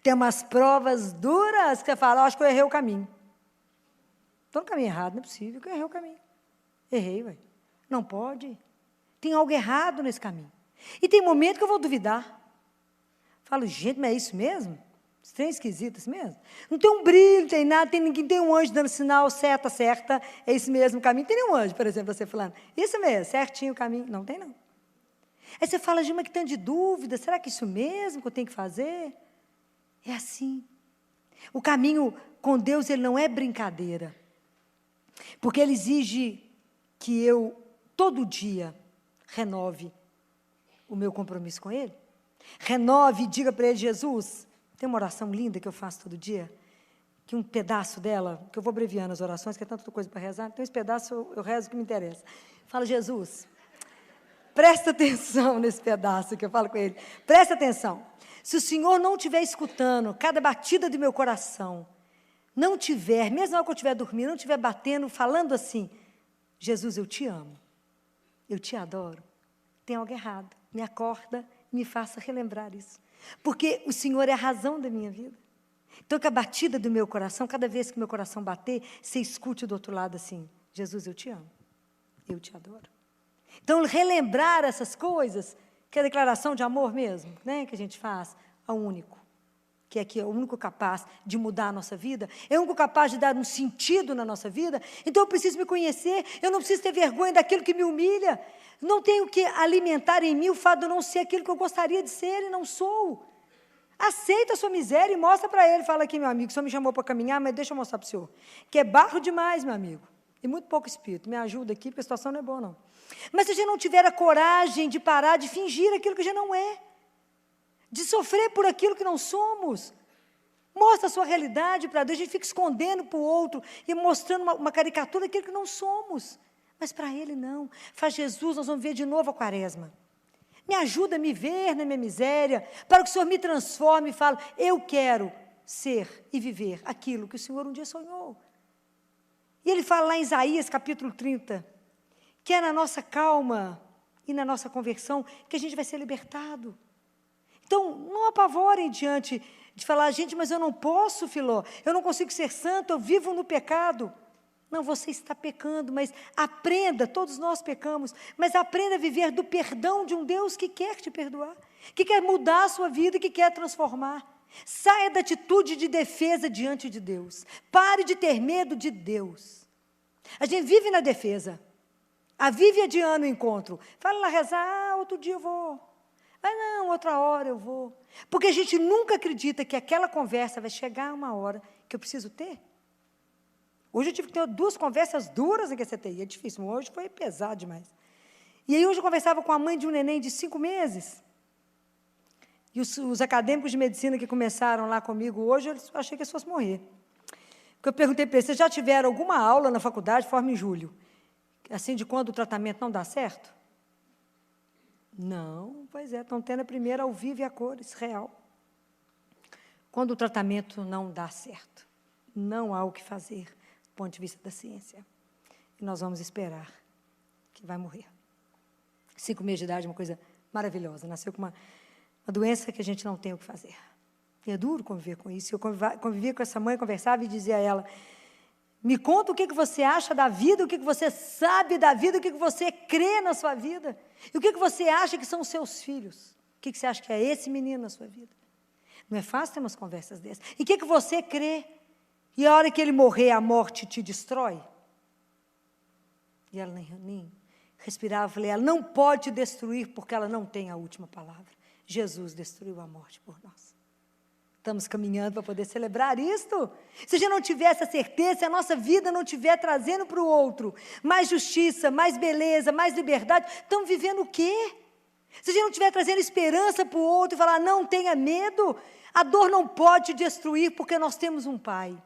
tem umas provas duras que você fala, acho que eu errei o caminho. Estou no caminho errado, não é possível que eu errei o caminho. Errei, ué. Não pode. Tem algo errado nesse caminho. E tem momento que eu vou duvidar. Falo, gente, mas é isso mesmo? Estranho, esquisito, isso mesmo? Não tem um brilho, não tem nada, tem um anjo dando sinal, certa, é esse mesmo caminho. Tem nenhum anjo, por exemplo, você falando, isso mesmo, certinho o caminho. Não tem, não. Aí você fala, gente, mas que tanto de dúvida, será que isso mesmo que eu tenho que fazer? É assim. O caminho com Deus, ele não é brincadeira. Porque ele exige que eu, todo dia, renove o meu compromisso com ele. Renove e diga para ele: Jesus, tem uma oração linda que eu faço todo dia, que um pedaço dela, que eu vou abreviando as orações, que é tanta coisa para rezar, então esse pedaço eu rezo o que me interessa. Fala: Jesus, presta atenção nesse pedaço que eu falo com ele, presta atenção. Se o Senhor não estiver escutando cada batida do meu coração, não tiver, mesmo na hora que eu estiver dormindo, não estiver batendo, falando assim: Jesus, eu te amo, eu te adoro, tem algo errado, me acorda, me faça relembrar isso, porque o Senhor é a razão da minha vida. Então, que a batida do meu coração, cada vez que meu coração bater, você escute do outro lado assim: Jesus, eu te amo, eu te adoro. Então, relembrar essas coisas, que é a declaração de amor mesmo, né, que a gente faz ao único, que é o único capaz de mudar a nossa vida, é o único capaz de dar um sentido na nossa vida. Então, eu preciso me conhecer, eu não preciso ter vergonha daquilo que me humilha, não tenho que alimentar em mim o fato de eu não ser aquilo que eu gostaria de ser e não sou. Aceita a sua miséria e mostra para ele. Fala: aqui, meu amigo, o senhor me chamou para caminhar, mas deixa eu mostrar para o senhor, que é barro demais, meu amigo, e muito pouco espírito. Me ajuda aqui, porque a situação não é boa, não. Mas se a gente não tiver a coragem de parar de fingir aquilo que já não é, de sofrer por aquilo que não somos, mostra a sua realidade para Deus. A gente fica escondendo para o outro e mostrando uma caricatura daquilo que não somos, mas para Ele não. Faz Jesus, nós vamos ver de novo a quaresma. Me ajuda a me ver na minha miséria, para que o Senhor me transforme e fale: eu quero ser e viver aquilo que o Senhor um dia sonhou. E Ele fala lá em Isaías, capítulo 30, que é na nossa calma e na nossa conversão que a gente vai ser libertado. Então, não apavorem diante de falar: gente, mas eu não posso, Filó, eu não consigo ser santo, eu vivo no pecado. Não, você está pecando, mas aprenda, todos nós pecamos, mas aprenda a viver do perdão de um Deus que quer te perdoar, que quer mudar a sua vida, que quer transformar. Saia da atitude de defesa diante de Deus. Pare de ter medo de Deus. A gente vive na defesa. Vive adiando o encontro. Fala lá rezar: outro dia eu vou. Não, outra hora eu vou. Porque a gente nunca acredita que aquela conversa vai chegar uma hora que eu preciso ter. Hoje eu tive que ter 2 conversas duras aqui na CTI, é difícil, mas hoje foi pesado demais. E aí hoje eu conversava com a mãe de um neném de 5 meses, e os acadêmicos de medicina que começaram lá comigo hoje, eu achei que eles fossem morrer. Porque eu perguntei para eles: vocês já tiveram alguma aula na faculdade, forma em julho, assim, de quando o tratamento não dá certo? Não, pois é, estão tendo a primeira ao vivo e a cores, real. Quando o tratamento não dá certo, não há o que fazer, do ponto de vista da ciência. E nós vamos esperar que vai morrer. 5 meses de idade é uma coisa maravilhosa. Nasceu com uma doença que a gente não tem o que fazer. E é duro conviver com isso. Eu convivia com essa mãe, conversava e dizia a ela: me conta o que você acha da vida, o que você sabe da vida, o que você crê na sua vida. E o que você acha que são os seus filhos. O que você acha que é esse menino na sua vida. Não é fácil ter umas conversas dessas. E o que você crê? E a hora que ele morrer, a morte te destrói? E ela nem respirava. Eu falei: ela não pode te destruir, porque ela não tem a última palavra. Jesus destruiu a morte por nós. Estamos caminhando para poder celebrar isto. Se a gente não tiver essa certeza, se a nossa vida não estiver trazendo para o outro mais justiça, mais beleza, mais liberdade, estamos vivendo o quê? Se a gente não estiver trazendo esperança para o outro e falar: não tenha medo, a dor não pode te destruir, porque nós temos um Pai.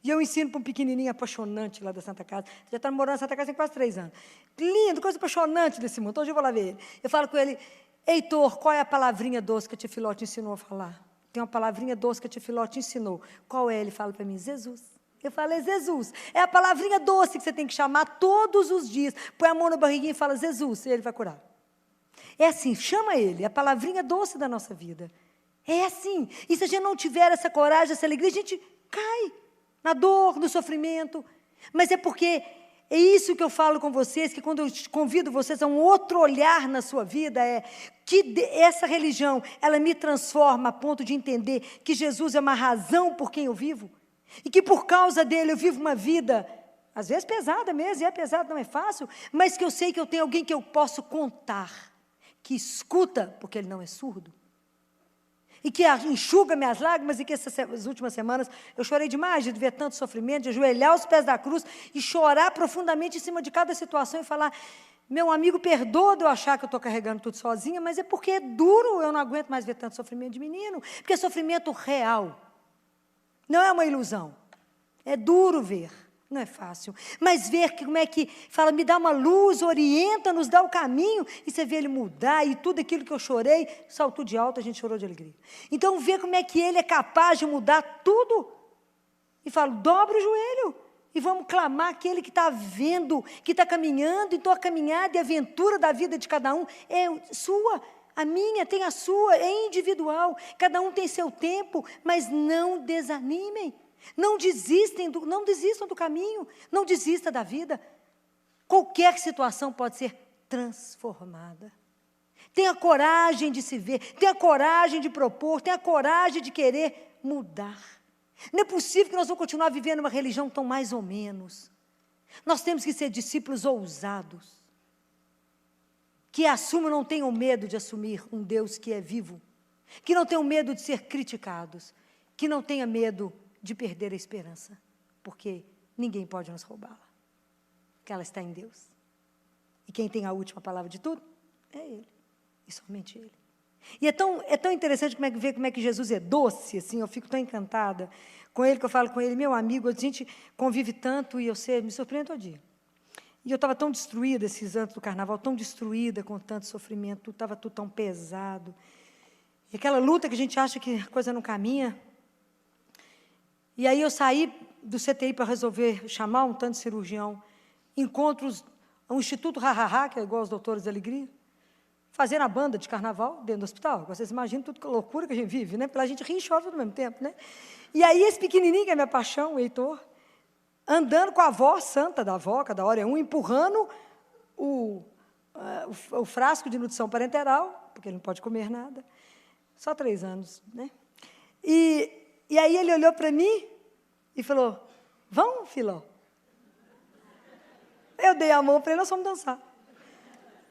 E eu ensino para um pequenininho apaixonante lá da Santa Casa. Já está morando na Santa Casa tem quase 3 anos. Lindo, coisa apaixonante desse mundo. Hoje eu vou lá ver ele. Eu falo com ele: Heitor, qual é a palavrinha doce que a tia Filó te ensinou a falar? Tem uma palavrinha doce que a tia Filó te ensinou. Qual é? Ele fala para mim: Jesus. Eu falo: é Jesus. É a palavrinha doce que você tem que chamar todos os dias. Põe a mão na barriguinha e fala: Jesus, e ele vai curar. É assim, chama ele, é a palavrinha doce da nossa vida. É assim. E se a gente não tiver essa coragem, essa alegria, a gente cai na dor, no sofrimento. Mas é porque é isso que eu falo com vocês, que quando eu convido vocês a um outro olhar na sua vida, é que essa religião, ela me transforma a ponto de entender que Jesus é uma razão por quem eu vivo, e que por causa dele eu vivo uma vida, às vezes pesada mesmo, e é pesado, não é fácil, mas que eu sei que eu tenho alguém que eu posso contar, que escuta, porque ele não é surdo. e que enxuga minhas lágrimas, e que essas últimas semanas eu chorei demais de ver tanto sofrimento, de ajoelhar aos pés da cruz e chorar profundamente em cima de cada situação e falar, meu amigo, perdoa de eu achar que eu estou carregando tudo sozinha, mas é porque é duro, eu não aguento mais ver tanto sofrimento de menino, porque é sofrimento real, não é uma ilusão, é duro ver. Não é fácil, mas ver que, como é que fala, me dá uma luz, orienta, nos dá o caminho, e você vê ele mudar, e tudo aquilo que eu chorei, saltou de alto, a gente chorou de alegria. Então, ver como é que ele é capaz de mudar tudo, e falo, dobra o joelho, e vamos clamar aquele que está vendo, que está caminhando, então a caminhada e a aventura da vida de cada um é sua, a minha tem a sua, é individual, cada um tem seu tempo, mas não desanimem. Não desistam do caminho, não desista da vida. Qualquer situação pode ser transformada. Tenha coragem de se ver, tenha coragem de propor, tenha coragem de querer mudar. Não é possível que nós vamos continuar vivendo uma religião tão mais ou menos. Nós temos que ser discípulos ousados, que assumam, não tenham medo de assumir um Deus que é vivo, que não tenham medo de ser criticados, que não tenha medo de perder a esperança, porque ninguém pode nos roubá-la, porque ela está em Deus. E quem tem a última palavra de tudo é Ele, e somente Ele. E é tão interessante ver como é que Jesus é doce, assim, eu fico tão encantada com Ele, que eu falo com Ele, meu amigo, a gente convive tanto e me surpreendo todo dia. E eu estava tão destruída esses anos do carnaval, tão destruída com tanto sofrimento, estava tudo tão pesado. E aquela luta que a gente acha que a coisa não caminha. E aí eu saí do CTI para resolver chamar um tanto de cirurgião, encontro um Instituto Hahaha, que é igual aos Doutores da Alegria, fazendo a banda de carnaval dentro do hospital. Vocês imaginam tudo que loucura que a gente vive, né? A gente ri e chora ao mesmo tempo, né? E aí esse pequenininho, que é minha paixão, o Heitor, andando com a avó santa da avó, cada hora é um, empurrando o frasco de nutrição parenteral, porque ele não pode comer nada, só 3 anos, né? E aí ele olhou para mim e falou, vamos, filó? Eu dei a mão para ele, nós vamos dançar.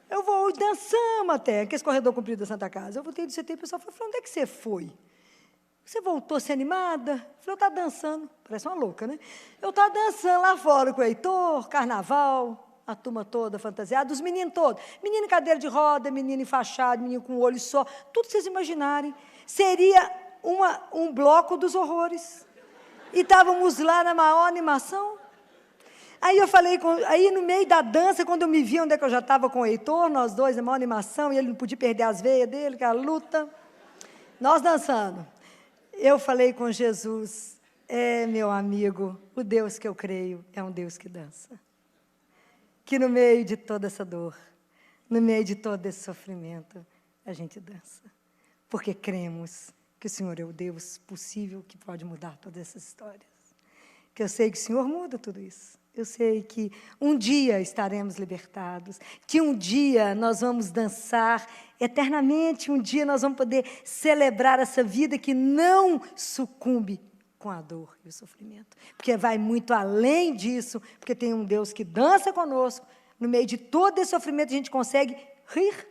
Eu vou, dançamos até, aquele corredor comprido da Santa Casa. Eu voltei do CT e o pessoal falou, onde é que você foi? Você voltou a ser animada? Eu falei, eu estava dançando, parece uma louca, né? Eu estava dançando lá fora com o Heitor, carnaval, a turma toda fantasiada, os meninos todos. Menino em cadeira de roda, menino enfaixado, menino com o olho só, tudo que vocês imaginarem. Seria um bloco dos horrores. E estávamos lá na maior animação. Aí eu falei, aí no meio da dança, quando eu me vi onde é que eu já estava com o Heitor, nós dois, na maior animação, e ele não podia perder as veias dele, que era a luta. Nós dançando. Eu falei com Jesus, meu amigo, o Deus que eu creio é um Deus que dança. Que no meio de toda essa dor, no meio de todo esse sofrimento, a gente dança. Porque cremos que o Senhor é o Deus possível que pode mudar todas essas histórias. Que eu sei que o Senhor muda tudo isso. Eu sei que um dia estaremos libertados, que um dia nós vamos dançar eternamente, um dia nós vamos poder celebrar essa vida que não sucumbe com a dor e o sofrimento. Porque vai muito além disso, porque tem um Deus que dança conosco, no meio de todo esse sofrimento a gente consegue rir.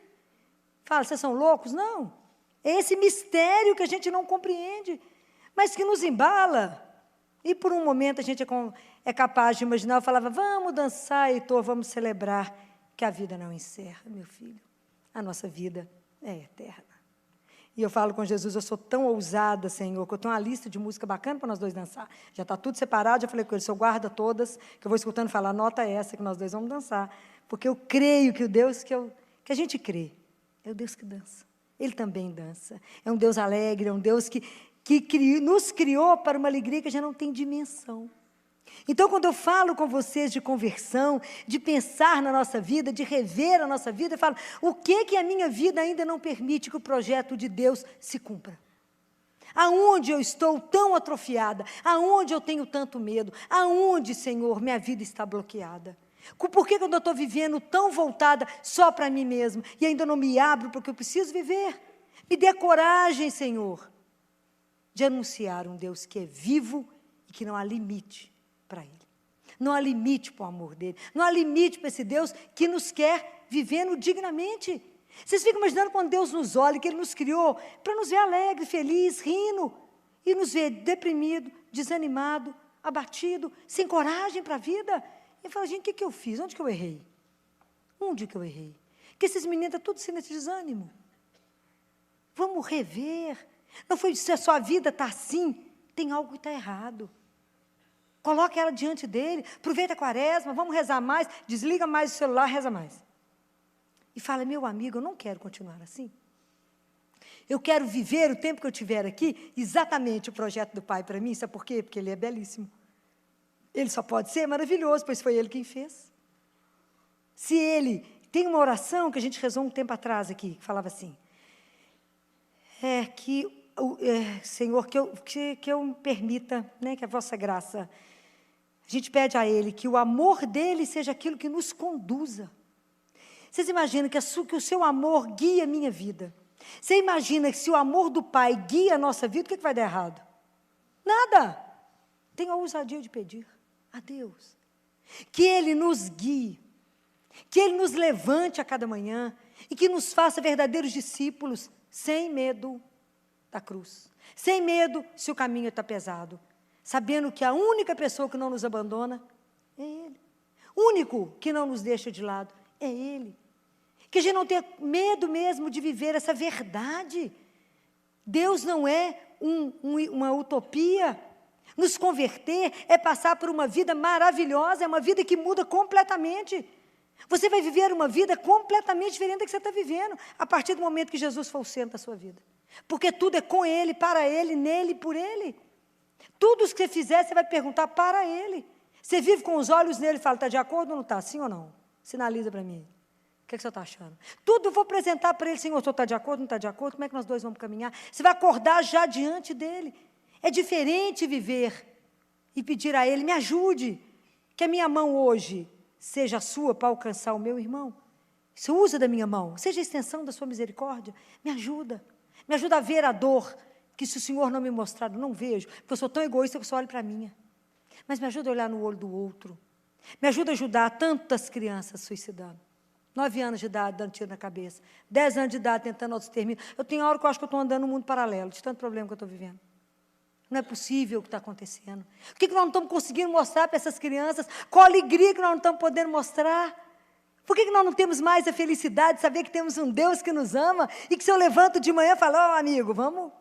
Fala, vocês são loucos? Não. É esse mistério que a gente não compreende, mas que nos embala. E por um momento a gente é capaz de imaginar, eu falava, vamos dançar, Heitor, vamos celebrar que a vida não encerra, meu filho. A nossa vida é eterna. E eu falo com Jesus, eu sou tão ousada, Senhor, que eu tenho uma lista de música bacana para nós dois dançar. Já está tudo separado, já falei com ele, o Senhor guarda todas, que eu vou escutando falar, anota essa que nós dois vamos dançar. Porque eu creio que o Deus que a gente crê, é o Deus que dança. Ele também dança. É um Deus alegre, é um Deus que nos criou para uma alegria que já não tem dimensão. Então, quando eu falo com vocês de conversão, de pensar na nossa vida, de rever a nossa vida, eu falo, o que a minha vida ainda não permite que o projeto de Deus se cumpra? Aonde eu estou tão atrofiada? Aonde eu tenho tanto medo? Aonde, Senhor, minha vida está bloqueada? Por que quando eu estou vivendo tão voltada só para mim mesma e ainda não me abro porque eu preciso viver? Me dê coragem, Senhor, de anunciar um Deus que é vivo e que não há limite para Ele. Não há limite para o amor dEle. Não há limite para esse Deus que nos quer vivendo dignamente. Vocês ficam imaginando quando Deus nos olha, que Ele nos criou para nos ver alegre, feliz, rindo, e nos ver deprimido, desanimado, abatido, sem coragem para a vida. E fala, gente, o que eu fiz? Onde que eu errei? Onde que eu errei? Que esses meninos estão todos nesse desânimo. Vamos rever. Não foi se a sua vida está assim, tem algo que está errado. Coloque ela diante dele, aproveita a quaresma, vamos rezar mais, desliga mais o celular, reza mais. E fala, meu amigo, eu não quero continuar assim. Eu quero viver o tempo que eu estiver aqui, exatamente o projeto do Pai para mim, sabe por quê? Porque Ele é belíssimo. Ele só pode ser maravilhoso, pois foi Ele quem fez. Se Ele... Tem uma oração que a gente rezou um tempo atrás aqui, que falava assim, Senhor, que eu me permita, né, que a vossa graça, a gente pede a Ele que o amor dEle seja aquilo que nos conduza. Vocês imaginam que o seu amor guia a minha vida? Você imagina que se o amor do Pai guia a nossa vida, o que vai dar errado? Nada. Tenha a ousadia de pedir a Deus que Ele nos guie, que Ele nos levante a cada manhã e que nos faça verdadeiros discípulos, sem medo da cruz, sem medo se o caminho está pesado, sabendo que a única pessoa que não nos abandona é Ele, o único que não nos deixa de lado é Ele. Que a gente não tenha medo mesmo de viver essa verdade. Deus não é uma utopia. Nos converter é passar por uma vida maravilhosa, é uma vida que muda completamente. Você vai viver uma vida completamente diferente da que você está vivendo, a partir do momento que Jesus for o centro da sua vida. Porque tudo é com Ele, para Ele, nele e por Ele. Tudo o que você fizer, você vai perguntar para Ele. Você vive com os olhos nele e fala, está de acordo ou não está? Sim ou não? Sinaliza para mim. O que você está achando? Tudo eu vou apresentar para ele, Senhor, o senhor está de acordo, não está de acordo? Como é que nós dois vamos caminhar? Você vai acordar já diante dele. É diferente viver e pedir a ele, me ajude, que a minha mão hoje seja a sua para alcançar o meu irmão. Você usa da minha mão, seja a extensão da sua misericórdia, me ajuda a ver a dor, que se o Senhor não me mostrar, eu não vejo, porque eu sou tão egoísta que eu só olho para a minha. Mas me ajuda a olhar no olho do outro, me ajuda a ajudar tantas crianças suicidando. 9 anos de idade, dando tiro na cabeça. 10 anos de idade, tentando autoextermínio. Eu tenho hora que eu acho que eu estou andando num mundo paralelo, de tanto problema que eu estou vivendo. Não é possível o que está acontecendo. Por que nós não estamos conseguindo mostrar para essas crianças? Qual a alegria que nós não estamos podendo mostrar? Por que nós não temos mais a felicidade de saber que temos um Deus que nos ama e que se eu levanto de manhã e falo, amigo, vamos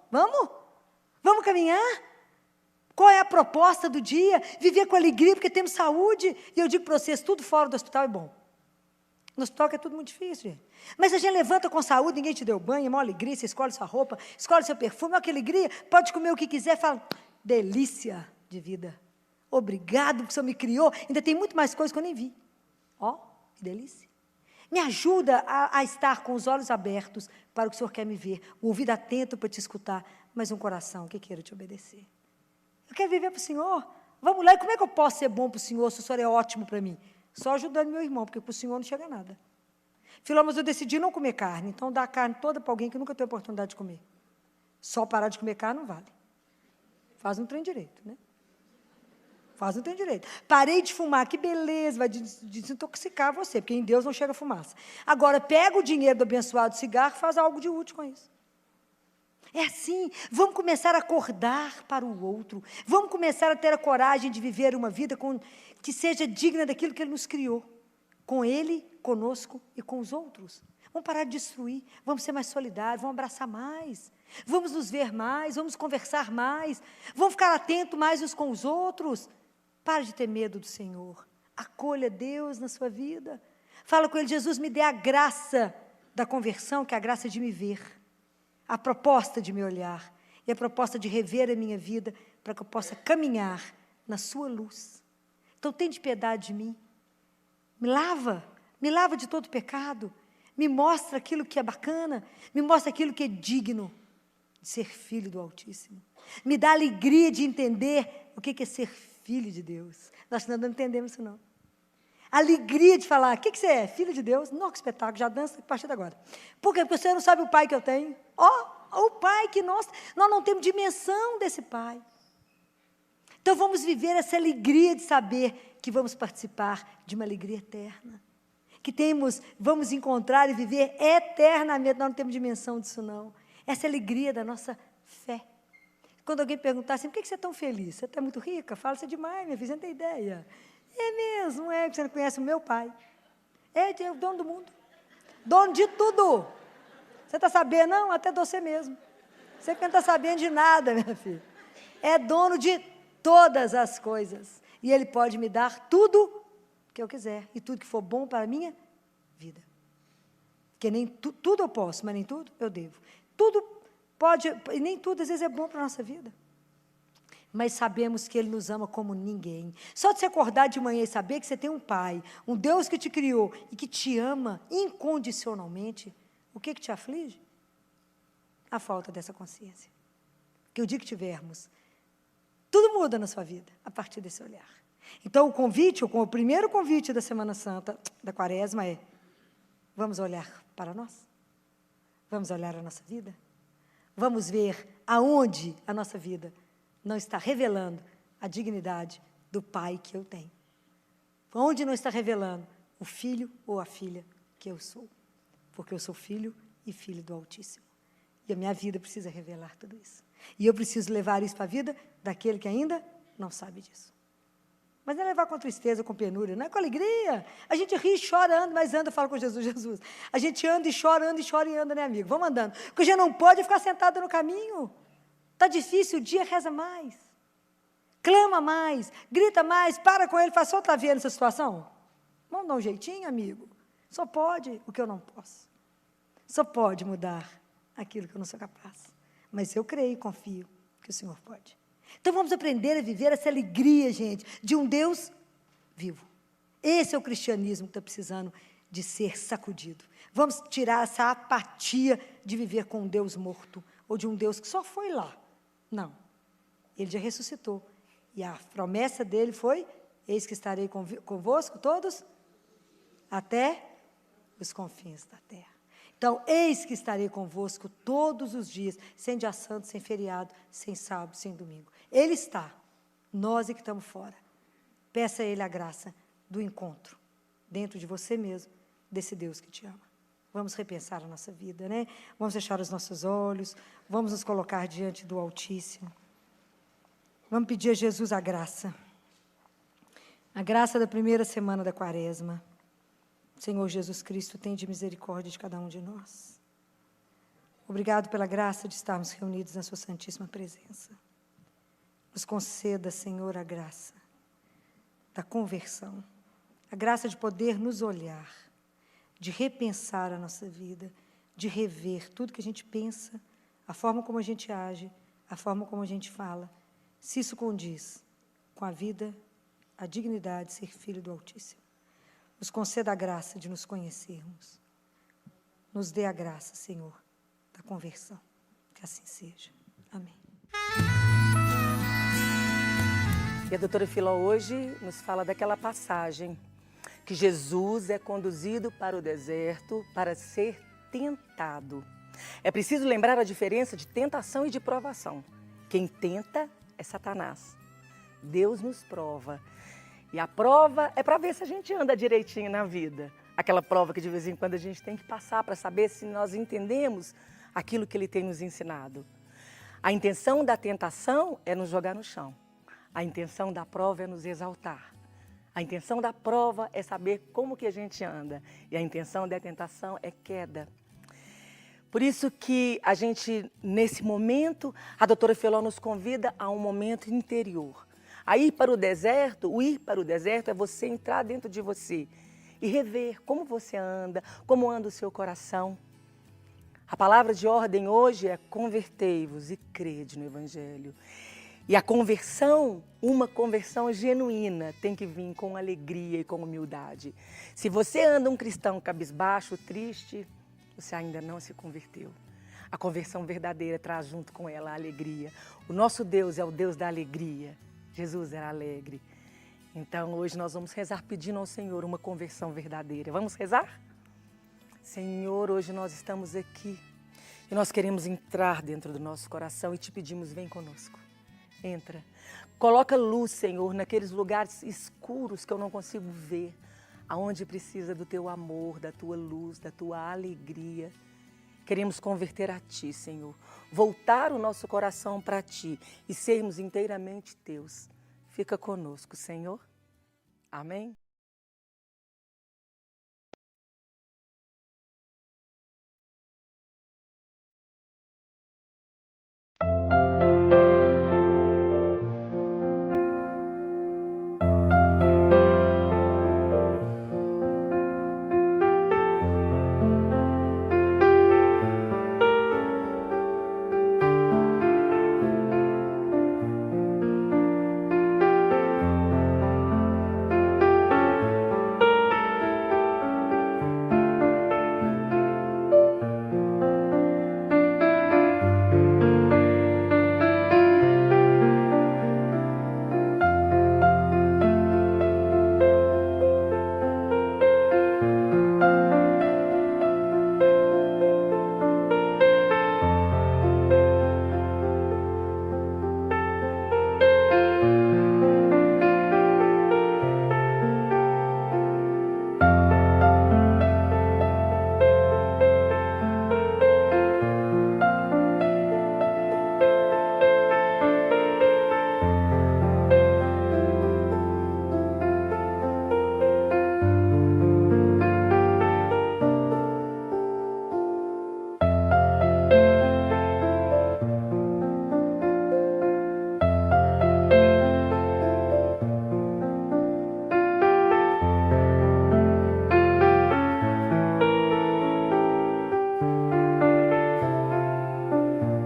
caminhar? Qual é a proposta do dia? Viver com alegria porque temos saúde. E eu digo para vocês, tudo fora do hospital é bom. No hospital que é tudo muito difícil, gente. Mas a gente levanta com saúde, ninguém te deu banho, é uma alegria, você escolhe sua roupa, escolhe seu perfume, olha que alegria, pode comer o que quiser, fala, delícia de vida. Obrigado porque o Senhor me criou, ainda tem muito mais coisas que eu nem vi. Ó, que delícia. Me ajuda a estar com os olhos abertos para o que o Senhor quer me ver, o ouvido atento para te escutar, mas um coração que queira te obedecer. Eu quero viver para o Senhor. Vamos lá, e como é que eu posso ser bom para o Senhor, se o Senhor é ótimo para mim? Só ajudando meu irmão, porque para o Senhor não chega nada. Filó, mas eu decidi não comer carne, então dá a carne toda para alguém que nunca teve oportunidade de comer. Só parar de comer carne não vale. Faz um trem direito, né? Faz um trem direito. Parei de fumar, que beleza, vai desintoxicar você, porque em Deus não chega fumaça. Agora, pega o dinheiro do abençoado cigarro e faz algo de útil com isso. É assim, vamos começar a acordar para o outro, vamos começar a ter a coragem de viver uma vida que seja digna daquilo que Ele nos criou, com Ele, conosco e com os outros. Vamos parar de destruir, vamos ser mais solidários, vamos abraçar mais, vamos nos ver mais, vamos conversar mais, vamos ficar atentos mais uns com os outros. Pare de ter medo do Senhor, acolha Deus na sua vida, fala com Ele, Jesus, me dê a graça da conversão, que é a graça de me ver, a proposta de me olhar e a proposta de rever a minha vida para que eu possa caminhar na sua luz. Então, tem de piedade de mim. Me lava de todo pecado, me mostra aquilo que é bacana, me mostra aquilo que é digno de ser filho do Altíssimo. Me dá alegria de entender o que é ser filho de Deus. Nós não entendemos isso, não. Alegria de falar, o que você é? Filho de Deus? Não, que espetáculo, já dança a partir de agora. Por quê? Porque você não sabe o pai que eu tenho. O pai que nós não temos dimensão desse pai. Então vamos viver essa alegria de saber que vamos participar de uma alegria eterna. que vamos encontrar e viver eternamente. Nós não temos dimensão disso, não. Essa é a alegria da nossa fé. Quando alguém perguntar assim, por que você é tão feliz? Você está muito rica? Fala, você é demais, minha filha, você não tem ideia. É mesmo, é que você não conhece o meu pai. É o dono do mundo. Dono de tudo. Você está sabendo? Não, até de você mesmo. Você que não está sabendo de nada, minha filha. É dono de todas as coisas. E Ele pode me dar tudo que eu quiser. E tudo que for bom para a minha vida. Porque nem tudo eu posso, mas nem tudo eu devo. Tudo pode, e nem tudo às vezes é bom para a nossa vida. Mas sabemos que Ele nos ama como ninguém. Só de você acordar de manhã e saber que você tem um Pai, um Deus que te criou e que te ama incondicionalmente, o que te aflige? A falta dessa consciência. Que o dia que tivermos, tudo muda na sua vida, a partir desse olhar. Então, o primeiro convite da Semana Santa, da Quaresma é, vamos olhar para nós? Vamos olhar a nossa vida? Vamos ver aonde a nossa vida não está revelando a dignidade do Pai que eu tenho. Onde não está revelando o filho ou a filha que eu sou. Porque eu sou filho e filho do Altíssimo. E a minha vida precisa revelar tudo isso. E eu preciso levar isso para a vida daquele que ainda não sabe disso. Mas não é levar com tristeza, com penúria, não é com alegria. A gente ri, chora, anda, mas anda, fala com Jesus, Jesus. A gente anda e chora e anda, né, amigo? Vamos andando. Porque a gente não pode ficar sentado no caminho. Está difícil, o dia reza mais. Clama mais, grita mais, para com ele, fala, só está vendo essa situação? Vamos dar um jeitinho, amigo? Só pode o que eu não posso. Só pode mudar aquilo que eu não sou capaz. Mas eu creio e confio que o Senhor pode. Então vamos aprender a viver essa alegria, gente, de um Deus vivo. Esse é o cristianismo que está precisando de ser sacudido. Vamos tirar essa apatia de viver com um Deus morto, ou de um Deus que só foi lá. Não. Ele já ressuscitou. E a promessa dele foi, eis que estarei convosco todos, até os confins da terra. Então, eis que estarei convosco todos os dias, sem dia santo, sem feriado, sem sábado, sem domingo. Ele está, nós é que estamos fora. Peça a Ele a graça do encontro, dentro de você mesmo, desse Deus que te ama. Vamos repensar a nossa vida, né? Vamos fechar os nossos olhos, vamos nos colocar diante do Altíssimo. Vamos pedir a Jesus a graça da primeira semana da Quaresma. Senhor Jesus Cristo, tende misericórdia de cada um de nós. Obrigado pela graça de estarmos reunidos na sua santíssima presença. Nos conceda, Senhor, a graça da conversão, a graça de poder nos olhar, de repensar a nossa vida, de rever tudo que a gente pensa, a forma como a gente age, a forma como a gente fala, se isso condiz com a vida, a dignidade de ser filho do Altíssimo. Nos conceda a graça de nos conhecermos. Nos dê a graça, Senhor, da conversão. Que assim seja. Amém. E a doutora Filó hoje nos fala daquela passagem que Jesus é conduzido para o deserto para ser tentado. É preciso lembrar a diferença de tentação e de provação. Quem tenta é Satanás. Deus nos prova. E a prova é para ver se a gente anda direitinho na vida. Aquela prova que de vez em quando a gente tem que passar para saber se nós entendemos aquilo que Ele tem nos ensinado. A intenção da tentação é nos jogar no chão. A intenção da prova é nos exaltar. A intenção da prova é saber como que a gente anda. E a intenção da tentação é queda. Por isso que a gente, nesse momento, a doutora Filó nos convida a um momento interior. A ir para o deserto, o ir para o deserto é você entrar dentro de você e rever como você anda, como anda o seu coração. A palavra de ordem hoje é convertei-vos e crede no Evangelho. E a conversão, uma conversão genuína, tem que vir com alegria e com humildade. Se você anda um cristão cabisbaixo, triste, você ainda não se converteu. A conversão verdadeira traz junto com ela a alegria. O nosso Deus é o Deus da alegria. Jesus era alegre. Então, hoje nós vamos rezar pedindo ao Senhor uma conversão verdadeira. Vamos rezar? Senhor, hoje nós estamos aqui e nós queremos entrar dentro do nosso coração e te pedimos, vem conosco. Entra. Coloca luz, Senhor, naqueles lugares escuros que eu não consigo ver. aonde precisa do teu amor, da tua luz, da tua alegria. Queremos converter a Ti, Senhor, voltar o nosso coração para Ti e sermos inteiramente Teus. Fica conosco, Senhor. Amém?